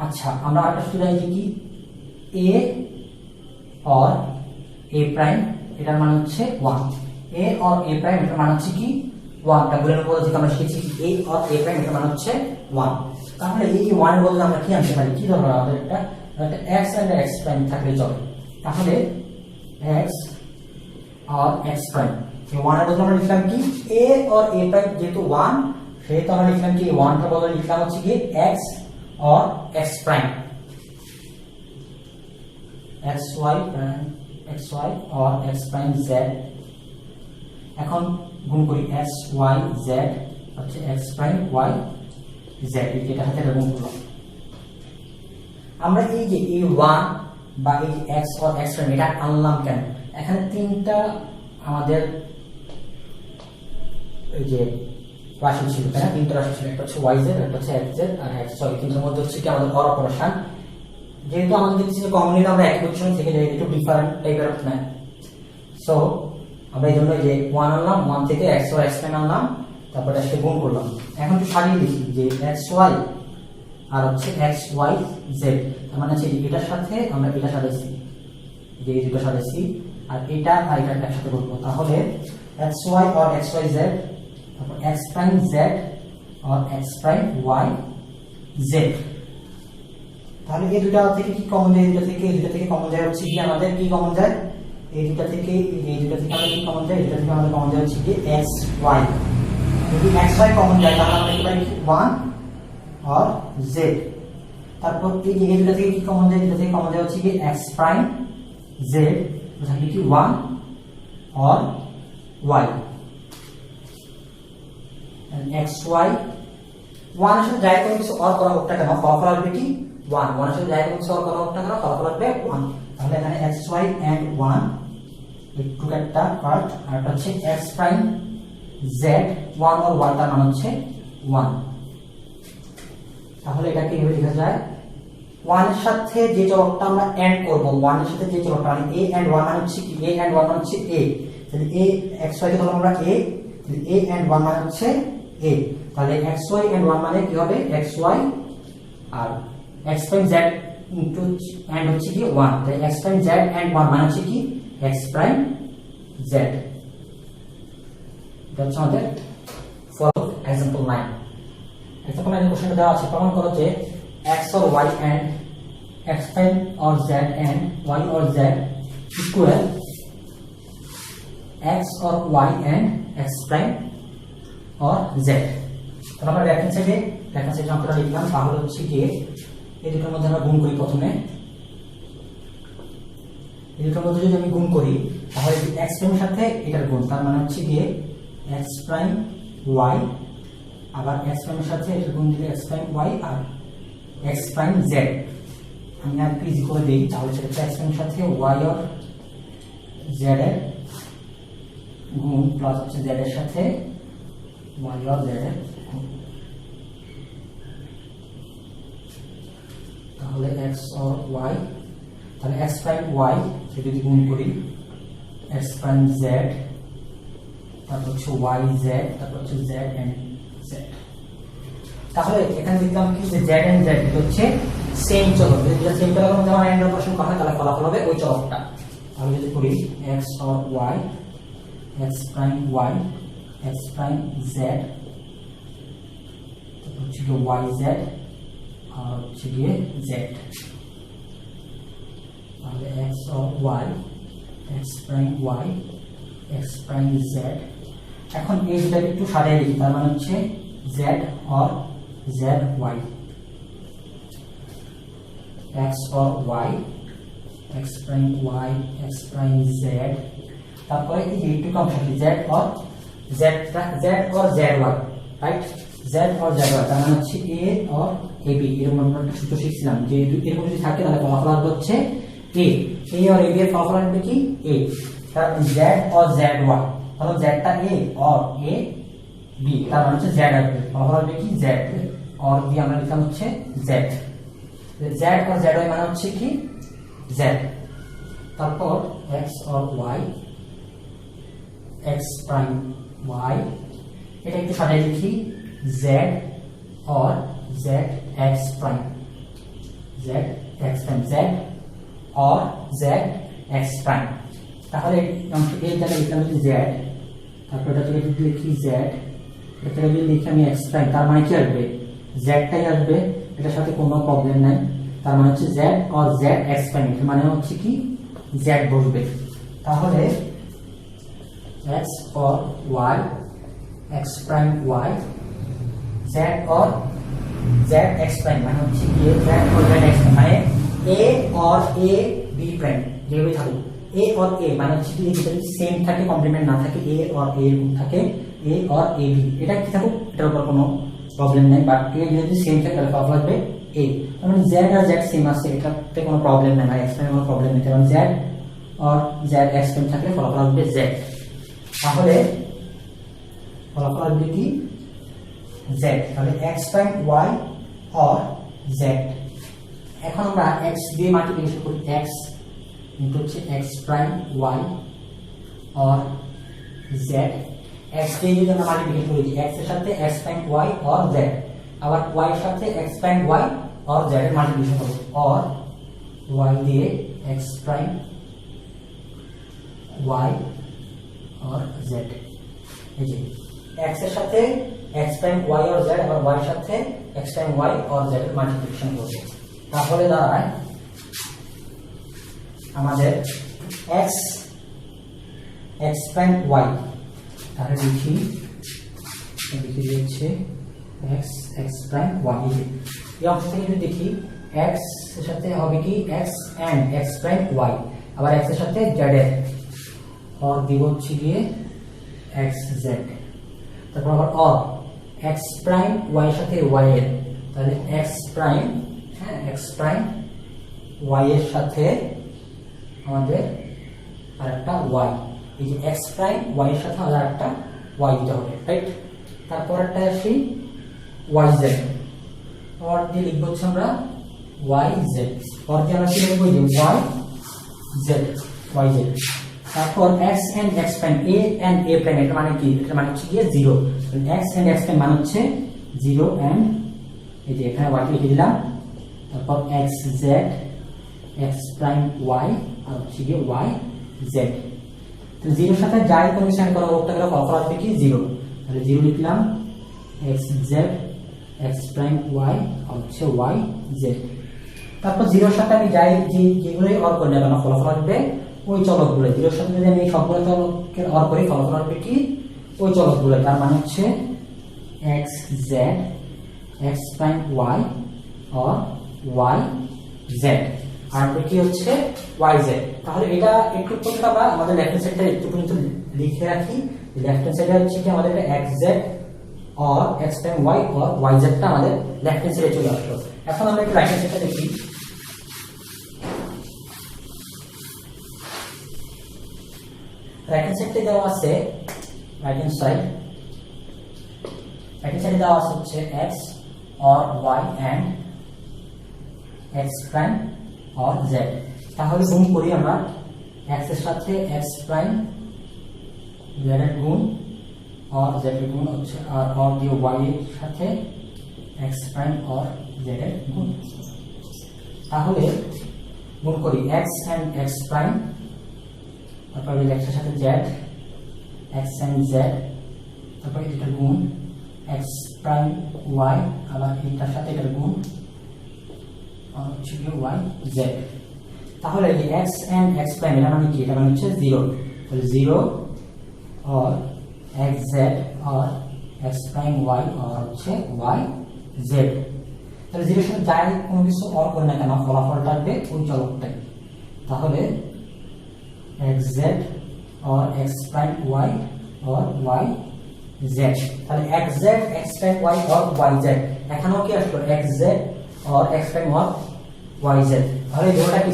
S1: अच्छा আমরা আরেকটা সূত্র জানি কি a और a प्राइम এটার মান হচ্ছে 1, a और a प्राइम এটার মান হচ্ছে কি 1, টা বলে নেব যে আমরা শিখেছি কি a और a प्राइम এটার মান হচ্ছে 1। তাহলে এই 1 বলতে আমরা কি আনতে পারি, কি ধরো আমাদের একটা x and x प्राइम থাকলে চলে, তাহলে x और x प्राइम এই 1 এর বদলে আমরা লিখলাম কি a और a प्राइम, যেহেতু 1 সেহেতু আমরা লিখলাম কি 1 টার বদলে লিখলাম হচ্ছে কি x और x प्राइम, xy और x प्राइम z। এখন গুণ করি xy z হচ্ছে x प्राइम y z, এটা হাতে গুণ করলাম। আমরা এই যে এই 1 বা এই যে x और x प्राइम এটা আনলাম কেন, এখানে তিনটা আমাদের এই যে রাশি ছিল, তাই না, তিনটা রাশি ছিল, একটা হচ্ছে yz, একটা হচ্ছে xz আর xy। তিনটার মধ্যে হচ্ছে কি আমাদের অর অপারেশন, যেহেতু আমাদের দেখছি যে কমনলি আমরা এক পজিশন থেকে যাই, একটু ডিফারেন্ট টাইপের অফ না, সো আমরা এই জন্য যে 1 আনলাম, 1 থেকে x ও x প্রাইম আনলাম, তারপরে আসলে গুণ করলাম। এখন একটু সাজিয়ে লিখি যে xy আর হচ্ছে xyz, তার মানে হচ্ছে এটার সাথে আমরা এটা সাজাইছি, যে এই দুটো সাজাইছি, আর এটা আর এটা একসাথে করব, তাহলে xy और xyz তারপর x प्राइम z और x प्राइम y z। তাহলে এই দুটো থেকে কি কমন যায়, এই দুটো থেকে কমন যায় হচ্ছে কি আমাদের কি কমন যায়, এই দুটো থেকে আমাদের কি কমন যায়, এটা থেকে আমাদের কমন যায় হচ্ছে কি xy। যদি xy কমন যায় তাহলে আমরা লিখতে পারি 1 और z। তারপর এই যে দুটো থেকে কি কমন যায়, এটা থেকে কমন যায় হচ্ছে কি x प्राइम z, তাহলে কি 1 और y xy। 1 এর সাথে যাই কোনো কিছু অর করা হোক না কেন ফলাফল আসবে কি 1, 1 এর সাথে যাই কোনো কিছু অর করা হোক না কেন ফলাফল আসবে 1। তাহলে এখানে xy and 1 একটু একটা কাট, আর এটা হচ্ছে x প্রাইম z 1 और y তার মান হচ্ছে 1। তাহলে এটাকে কিভাবে লেখা যায়, 1 এর সাথে যে চলকটা আমরা এন্ড করব, 1 এর সাথে যে চলকটা মানে a and 1 মানে হচ্ছে কি a and 1 মানে হচ্ছে a, তাহলে a xy কে ধরলাম আমরা a, তাহলে a and 1 মানে হচ্ছে a, তাহলে xy and 1 মানে কি হবে xy আর x prime z into and হচ্ছে কি 1, তাহলে x প্রাইম z and 1 মানে হচ্ছে কি x প্রাইম z। এটা হচ্ছে আমাদের ফলো एग्जांपल 9। एग्जांपल 9 কোশ্চেনটা দেওয়া আছে, প্রমাণ করো যে x और y and x प्राइम और z and y और z इक्वल x और y and x प्राइम और z। তো আমরা রেফারেন্স সাইডে অঙ্কটা লিখলাম, তাহলে হচ্ছে কি এই দুটোর মধ্যে আমরা গুণ করি। প্রথমে এই দুটোর মধ্যে যদি আমি গুণ করি তাহলে x প্রাইমের সাথে এটার গুণ, তার মানে হচ্ছে কি x প্রাইম y, আবার x প্রাইমের সাথে এটার গুণ দিলে x প্রাইম y আর x প্রাইম z। আমি আর পিজি করে দেই, তাহলে সেটা x প্রাইমের সাথে y और z এর গুণ প্লাস হচ্ছে z এর সাথে y অর z এর গুণ, তাহলে x অর y, তাহলে x প্রাইম y যদি গুণ করি x প্রাইম z, তারপর হচ্ছে y z, তারপর হচ্ছে z and z। তাহলে এখানে দেখলাম কি যে z and z হচ্ছে সেম চলক, যদি সেম চলকের মধ্যে আমার এন্ড অপারেশন করা হয় তাহলে ফলাফল হবে ওই চলকটা। আমি যদি করি x or y, x prime y, x prime z, তারপর হচ্ছে y z আর হচ্ছে গিয়ে z, তাহলে x or y, x prime y, x prime z। এখন এই দুটাকে একটু সাজিয়ে লিখি, তার মানে হচ্ছে z or z y, x or y, x prime y, x prime z, তারপরে এই যে একটু কম থাকে z or z, z or z y, right, z or z y, তার মানে হচ্ছে a অর ab। এরকম আমরা একটা সূত্র শিখছিলাম যে এরকম যদি থাকে তাহলে ফলাফল আসবে হচ্ছে a অর ab এর ফলাফল আসবে কি a, তার মানে z অর z y, তাহলে z টা a অর a b, তার মানে হচ্ছে z আসবে, ফলাফল আসবে কি z, অর b আমরা লিখলাম হচ্ছে z, z or z y মানে হচ্ছে কি z। তারপর x or y, x prime y, এটা একটু সাজিয়ে লিখি z or z x prime, z x prime, z or z x prime. তাহলে এই জায়গায় লিখলাম হচ্ছে z, তারপর এটা থেকে যদি লিখি z, এটা যদি লিখি আমি x প্রাইম, তার মানে কি আসবে z টাই আসবে, এটার সাথে কোনো প্রবলেম নাই, তার মানে হচ্ছে z or z x prime, এর মানে হচ্ছে কি z বসবে। তাহলে x or y, x prime y, z or z x prime মানে হচ্ছে কি z or z x prime, মানে a or a b prime যেভাবে থাকুক, a অর a মানে হচ্ছে কি যদি সেম থাকে কমপ্লিমেন্ট না থাকে, a অর a এরকম থাকে, a অর a b, এটা কি থাকুক এটার উপর কোনো প্রবলেম নাই, বাট a যদি সেম থাকে তাহলে ফলাফল আসবে a, তার মানে z আর z সেম আছে, এটাতে কোনো প্রবলেম নাই, x প্রাইম কোনো প্রবলেম নেই, কারণ z or z x prime থাকলে ফলাফল আসবে z। তাহলে ফলাফল আসবে কি z, তাহলে x prime y or z। এখন আমরা x দিয়ে মাল্টিপ্লিকেশন করি, x ইনটু হচ্ছে x prime y or z, x দিয়ে যদি আমরা মাল্টিপ্লিকেশন করি x এর সাথে x prime y or z, আবার y এর সাথে x prime y or z এর মাল্টিপ্লিকেশন করব, অর y দিয়ে x prime y or z, এই যে x এর সাথে x prime y or z, আবার y এর সাথে x prime y or z এর মাল্টিপ্লিকেশন করব, তাহলে দাঁড়ায় আমাদের x প্রাইম y, তাহলে লিখি হচ্ছে x প্রাইম y, এই অংশ থেকে যদি দেখি x এর সাথে হবে কি x and x prime y, আবার x এর সাথে z এর অর দিব হচ্ছে গিয়ে x z, তারপর আবার অর x প্রাইম y এর সাথে y এর, তাহলে x প্রাইম, হ্যাঁ x প্রাইম y এর সাথে আমাদের আরেকটা y, এই যে x প্রাইম y এর সাথে আমাদের আরেকটা y দিতে হবে, রাইট। তারপর একটা আসি y z, অর দিয়ে লিখবো হচ্ছে আমরা y z, অর দিয়ে আমরা কি লিখবো যে y z, y z। তারপর x and x prime, a and a prime, এটা মানে কি, এটা মানে হচ্ছে গিয়ে 0, x and x প্রাইম মানে হচ্ছে 0 and এই যে এখানে y লিখে দিলাম, তারপর x z, x prime y আর হচ্ছে গিয়ে y z। তো 0 এর সাথে যাই কন্ডিশন করা হোক তাহলে ফলাফল আসবে কি 0, তাহলে 0 লিখলাম x z, x prime y আর হচ্ছে y z। তারপর 0 এর সাথে আমি যাই যেগুলোই অর করলে কেন ফলাফল আসবে ওই চলকগুলো, 0 এর সাথে যদি আমি সবগুলো চলকের অর করি ফলাফল আসবে কি ওই চলকগুলো, তার মানে হচ্ছে x z, x prime y আর y z, আর কি হচ্ছে y z। তাহলে এটা একটু পর্যন্ত আমরা আমাদের লেফট হ্যান্ড সাইডটা একটু পর্যন্ত লিখে রাখি, লেফট হ্যান্ড সাইডে হচ্ছে কি আমাদের x z আর x প্রাইম y আর y z টা আমাদের লেফট হ্যান্ড সাইডে চলে আসলো। এখন আমরা একটু রাইট হ্যান্ড সাইডটা দেখি, রাইট হ্যান্ড সাইডে দেওয়া আছে রাইট হ্যান্ড সাইডে দেওয়া আছে হচ্ছে x or y and x prime or z। তাহলে গুণ করি আমরা x এর সাথে x প্রাইম z এর গুণ और z এর গুণ হচ্ছে আর দিয়ে y এর সাথে x প্রাইম or z এর গুণ। তাহলে গুণ করি x and x প্রাইম, তারপর x এর সাথে z, x and z, তারপর এটা গুণ x প্রাইম y, আবার এটার সাথে এটার গুণ হচ্ছে y z। তাহলে এই x and x প্রাইম এটা মানে কি? এটা মানে হচ্ছে 0। তাহলে 0 और x z और x প্রাইম y और হচ্ছে y z। তাহলে 0 এর সাথে যাই কোনো কিছু অর করে না কেন ফলাফলটা আসবে ওই চলকটাই। তাহলে x z और x প্রাইম y और y z। তাহলে x z x prime y और y z এখানেও কি আসলো x z और x প্রাইম और y z। তাহলে দুটোটা কি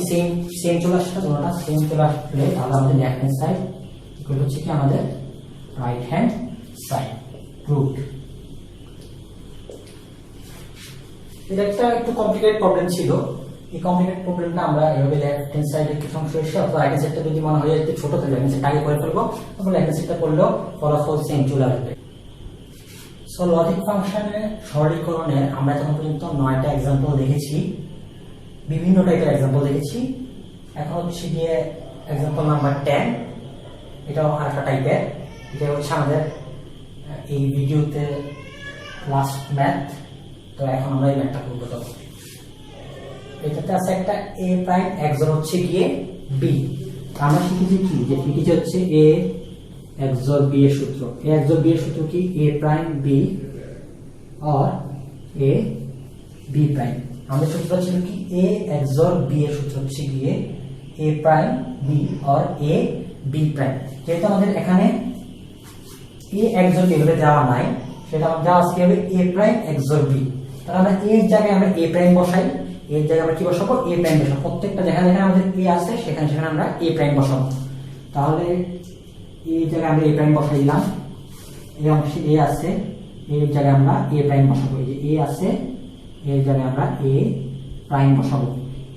S1: সেম চলে আসছে, দুটোটা সেম চলে আসলে তাহলে আমাদের লেফট হ্যান্ড সাইড ইকুয়াল হচ্ছে কি আমাদের রাইট হ্যান্ড সাইড রুট। এটা একটা একটু কমপ্লিকেটেড প্রবলেম ছিল। এই কমপ্লিকেটেড প্রবলেমটা আমরা এভাবে লেফট হ্যান্ড সাইডে কিছু অংশ এসে অথবা রাইট হ্যান্ড সাইডটা যদি মনে হয় একটু ছোট থাকে রাইট হ্যান্ড সাইডটা আগে করে ফেলবো, তারপর লেফট হ্যান্ড সাইডটা করলেও ফলাফল সেম চলে আসবে। সো লজিক ফাংশনের সরলীকরণের আমরা এখন পর্যন্ত 9টা एग्जांपल দেখেছি, বিভিন্ন টাইপের एग्जांपल দেখেছি। এখন হচ্ছে গিয়ে एग्जांपल নাম্বার 10, এটাও আরেকটা টাইপের। এটা হচ্ছে আমাদের এই ভিডিওতে লাস্ট ম্যাথ। তো এখন আমরা এই ম্যাথটা করব। তো এটাতে আছে একটা a প্রাইম xor হচ্ছে গিয়ে b। আমরা শিখেছি কি যে শিখেছি হচ্ছে a xor b এর সূত্র। a xor b এর সূত্র কি? a প্রাইম b और a b প্রাইম। আমাদের সূত্র ছিল কি a xor b এর সূত্র হচ্ছে গিয়ে a প্রাইম b और a b প্রাইম। যেহেতু আমাদের এখানে a xor b এভাবে দেওয়া নাই, সেটা আমরা দেওয়া আছে কিভাবে a প্রাইম xor b। তাহলে আমরা a এর জায়গায় আমরা a প্রাইম বসাই, এর জায়গায় আমরা কি বসাবো? a প্রাইম বসাবো। প্রত্যেকটা যেখানে যেখানে আমাদের a আছে সেখানে সেখানে আমরা a প্রাইম বসাবো। তাহলে এই জায়গায় আমরা a প্রাইম বসাই দিলাম, এই অংশে a আছে, এর জায়গায় আমরা a প্রাইম বসাবো। এই যে a আছে, এর জায়গায় আমরা a প্রাইম বসাবো।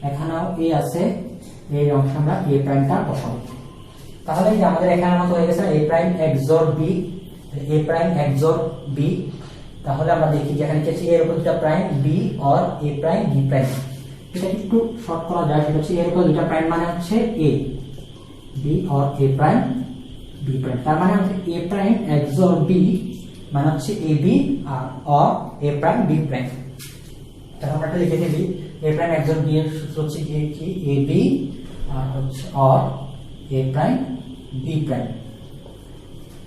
S1: এখানেও a আছে, এই অংশে আমরা a প্রাইমটা বসাবো। তাহলে এই যে আমাদের এখানে মত হয়ে গেছে a prime xor b, a prime xor b। তাহলে আমরা দেখি যেখানে কি আছে এর উপর দুটো প্রাইম b और a প্রাইম b প্রাইম। এটা একটু শর্ট করা যায়, সেটা হচ্ছে এর উপর দুটো প্রাইম মানে হচ্ছে a b और a প্রাইম b প্রাইম। তার মানে হচ্ছে a প্রাইম xor b মানে হচ্ছে a b और a প্রাইম b প্রাইম। তাহলে আমরা এটা লিখে দিই a প্রাইম xor b এর সূত্র হচ্ছে কি a b আর হচ্ছে और a প্রাইম b প্রাইম।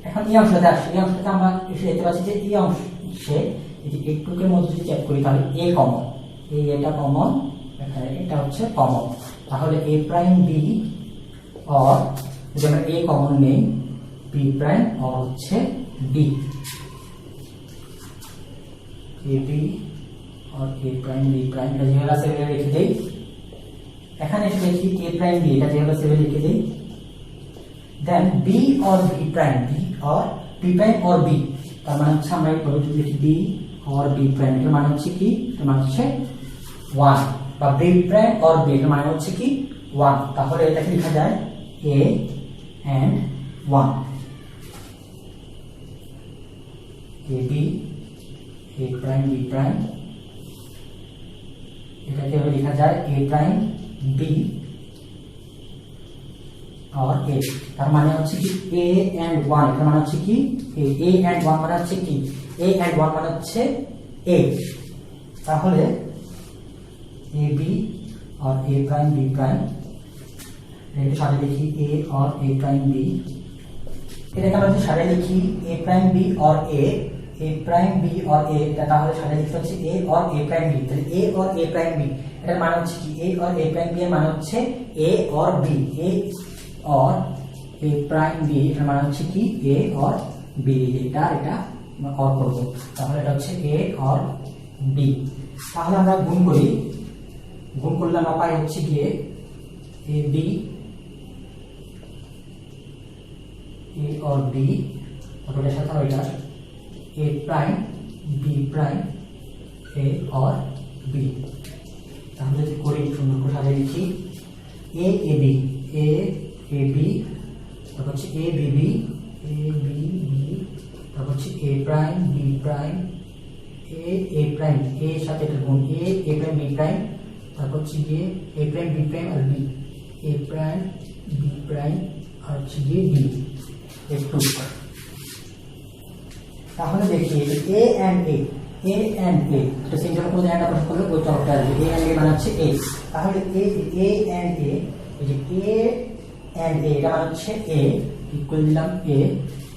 S1: এখন এই অংশটা আসছে, এই অংশটা আমরা এসে দেখতে পাচ্ছি যে এই অংশে এই যে একটুকের মধ্যে যদি চেক করি তাহলে a কমন, এই এটা কমন, এখানে এটা হচ্ছে কমন। তাহলে a প্রাইম b और যদি আমরা a কমন নেই b প্রাইম और হচ্ছে b, a b और a প্রাইম b প্রাইম। এটা যেভাবে আছে সেভাবে লিখে দেই। এখানে এসে দেখি a প্রাইম b, এটা যেভাবে আছে সেভাবে লিখে দেই। देन b और b प्राइम, b और b प्राइम और b, তার মানে হচ্ছে আমরা এইভাবে যদি লিখি b और b प्राइम, এর মানে হচ্ছে কি? এর মানে হচ্ছে 1, বা b प्राइम और b এর মানে হচ্ছে কি 1। তাহলে এটাকে লেখা যায় a and 1, a b a prime b prime. এটাকে লেখা যায় a प्राइम b और a। তার মানে হচ্ছে কি a and 1, এর মানে হচ্ছে কি a and 1 মানে হচ্ছে কি a and 1 মানে হচ্ছে a। তাহলে a b और a प्राइम b प्राइम, এর সাথে লিখি a और a प्राइम b। এটাকে আমরা যদি সাথে লিখি a प्राइम b और a प्राइम b और a, তাহলে সাথে লিখতে হচ্ছে a और a प्राइम b। তাহলে a और a प्राइम b এর মানে হচ্ছে কি a और a प्राइम b এর মানে হচ্ছে a और b, a और a प्राइम b এর মানে হচ্ছে কি a और b। এটা और করব, তাহলে এটা হচ্ছে a और b। তাহলে আমরা গুণ করি, গুণ করলে আমরা পাই হচ্ছে কি a b এ और বি, তারপর এটার সাথে ওইটা এ প্রাইম বি প্রাইম এ और বি। তাহলে যদি করি সুন্দর করে সাজিয়ে লিখি এ এ বি, এ এ বি, তারপর হচ্ছে A B B, A B B, তারপর হচ্ছে A prime B prime A prime, এর সাথে একটা গুণ এ প্রাইম বি প্রাইম, তারপর হচ্ছে গিয়ে এ প্রাইম বি প্রাইম আর B, A prime B prime আর হচ্ছে গিয়ে বি একটু। তাহলে দেখি এ এন্ড এ, এ এন্ড এ এটা সিঙ্গেল কোড এন্ড অপারেশন করলে ওই টর্কটা আসবে। এ এন্ড এ মানে হচ্ছে এ, তাহলে এ এন্ড এ, এই যে এ এন্ড এ এটা মানে হচ্ছে এ, ইকুয়াল দিলাম এ,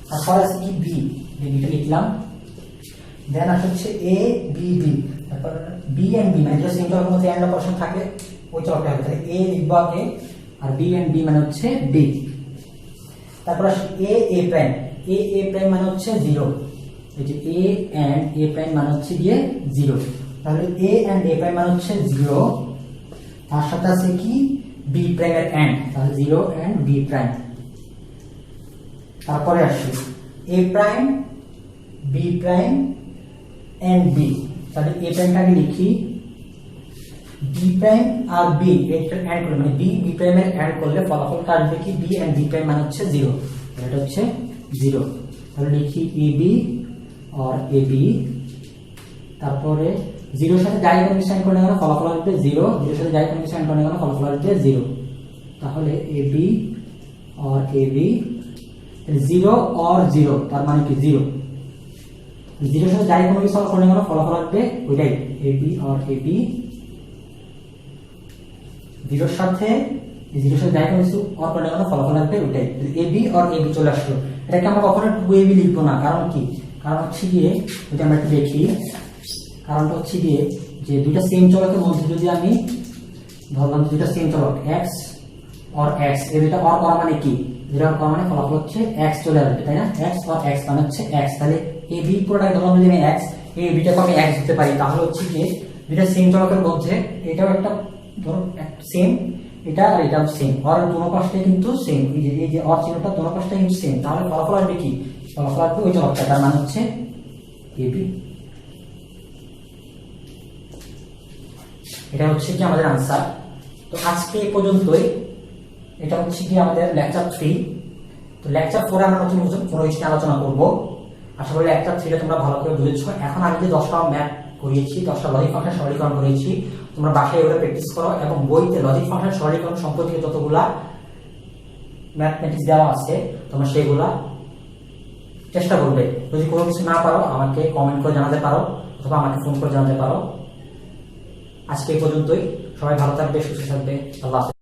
S1: তারপর আছে কি বি, বিটা লিখলাম, দেন আসছে হচ্ছে এ বি বি, তারপর বি এন্ড বি মানে যেটা সিঙ্গেল কোড এন্ড অপারেশন থাকে ওই টর্কটা হবে। তাহলে এ লিখবো আগে, আর বি এন্ড বি মানে হচ্ছে বি। তারপর আসে এ প্রাইম, এ প্রাইম মানে হচ্ছে 0, এই যে এ এন্ড এ প্রাইম মানে হচ্ছে গিয়ে 0, তাহলে এ এন্ড এ প্রাইম মানে হচ্ছে 0, তার সাথে আছে কি বি প্রাইম এর এন্ড, তাহলে 0 এন্ড বি প্রাইম। তারপরে আসে A prime B prime and B, তাহলে এ প্রাইমটাকে লিখি বি প্রাইম আর বি এটা এন্ড করলে মানে বি প্রাইম এর এন্ড করলে ফলাফলটা আসবে কি বি এন্ড বি প্রাইম মানে হচ্ছে 0, এটা হচ্ছে 0। তাহলে লিখি এ বি और ए बी, তারপরে 0 এর সাথে যাই কন্ডিশন করলে গেলে ফলাফল আসবে 0, 0 এর সাথে যাই কন্ডিশন করলে গেলে ফলাফল আসবে 0। তাহলে এ বি और ए बी 0 और 0 তার মানে কি 0, 0 এর সাথে যাই কন্ডিশন করলে গেলে ফলাফল আসবে ওইটাই এ বি और ए बी, 0 এর সাথে যাই কন্ডিশন और করলে গেলে ফলাফল আসবে ওইটাই এ বি और ए बी চলে আসলো। এটাকে আমরা কখনো 2ab লিখবো না, কারণ কি, কারণ হচ্ছে গিয়ে যদি আমরা একটু দেখি, কারণটা হচ্ছে গিয়ে যে দুইটা সেম চলকের মধ্যে যদি আমি ধরলাম দুইটা সেম চলক x और x, এই দুইটা অর করা মানে কি, যেটা অর করা মানে ফলাফল হচ্ছে x চলে আসবে, তাই না, x और x মানে হচ্ছে x, তাহলে a b পুরোটাই ধরলাম যদি আমি x, a b টাকে আমি x দিতে পারি, তাহলে হচ্ছে গিয়ে দুইটা সেম চলকের মধ্যে এটাও একটা ধরো সেম, এটা আর এটাও সেম, আর দুটো পাশটাই কিন্তু সেম, এই যে অর চিহ্নটা দুটো পাশটাই কিন্তু সেম, তাহলে ফলাফল আসবে কি, ফলাফল আসবে ওই চলকটা, তার মানে হচ্ছে AB। এটা হচ্ছে কি আমাদের आंसर। তো আজকে এই পর্যন্তই, এটা হচ্ছে কি আমাদের লেকচার 3। তো লেকচার 4 আমরা নতুন কোনো কিছু আলোচনা করব। আশা করি লেকচার 3 তোমরা ভালো করে বুঝেছো। এখন আমি যে 10টা ম্যাথ করিয়েছি, 10টা লজিক ফাংশন সরলীকরণ করিয়েছি, তোমরা বাসায় এগুলো প্র্যাকটিস করো এবং বইতে লজিক ফাংশন সরলীকরণ সম্পর্কিত যতগুলা ম্যাথমেটিক্স দেওয়া আছে তোমরা সেগুলা চেষ্টা করবে। যদি কোনো কিছু না পারো আমাকে কমেন্ট করে জানাতে পারো অথবা আমাকে ফোন করে জানাতে পারো। আজকে এই পর্যন্তই, সবাই ভালো থাকবে, সুস্থ থাকবে, আল্লাহ হাফেজ।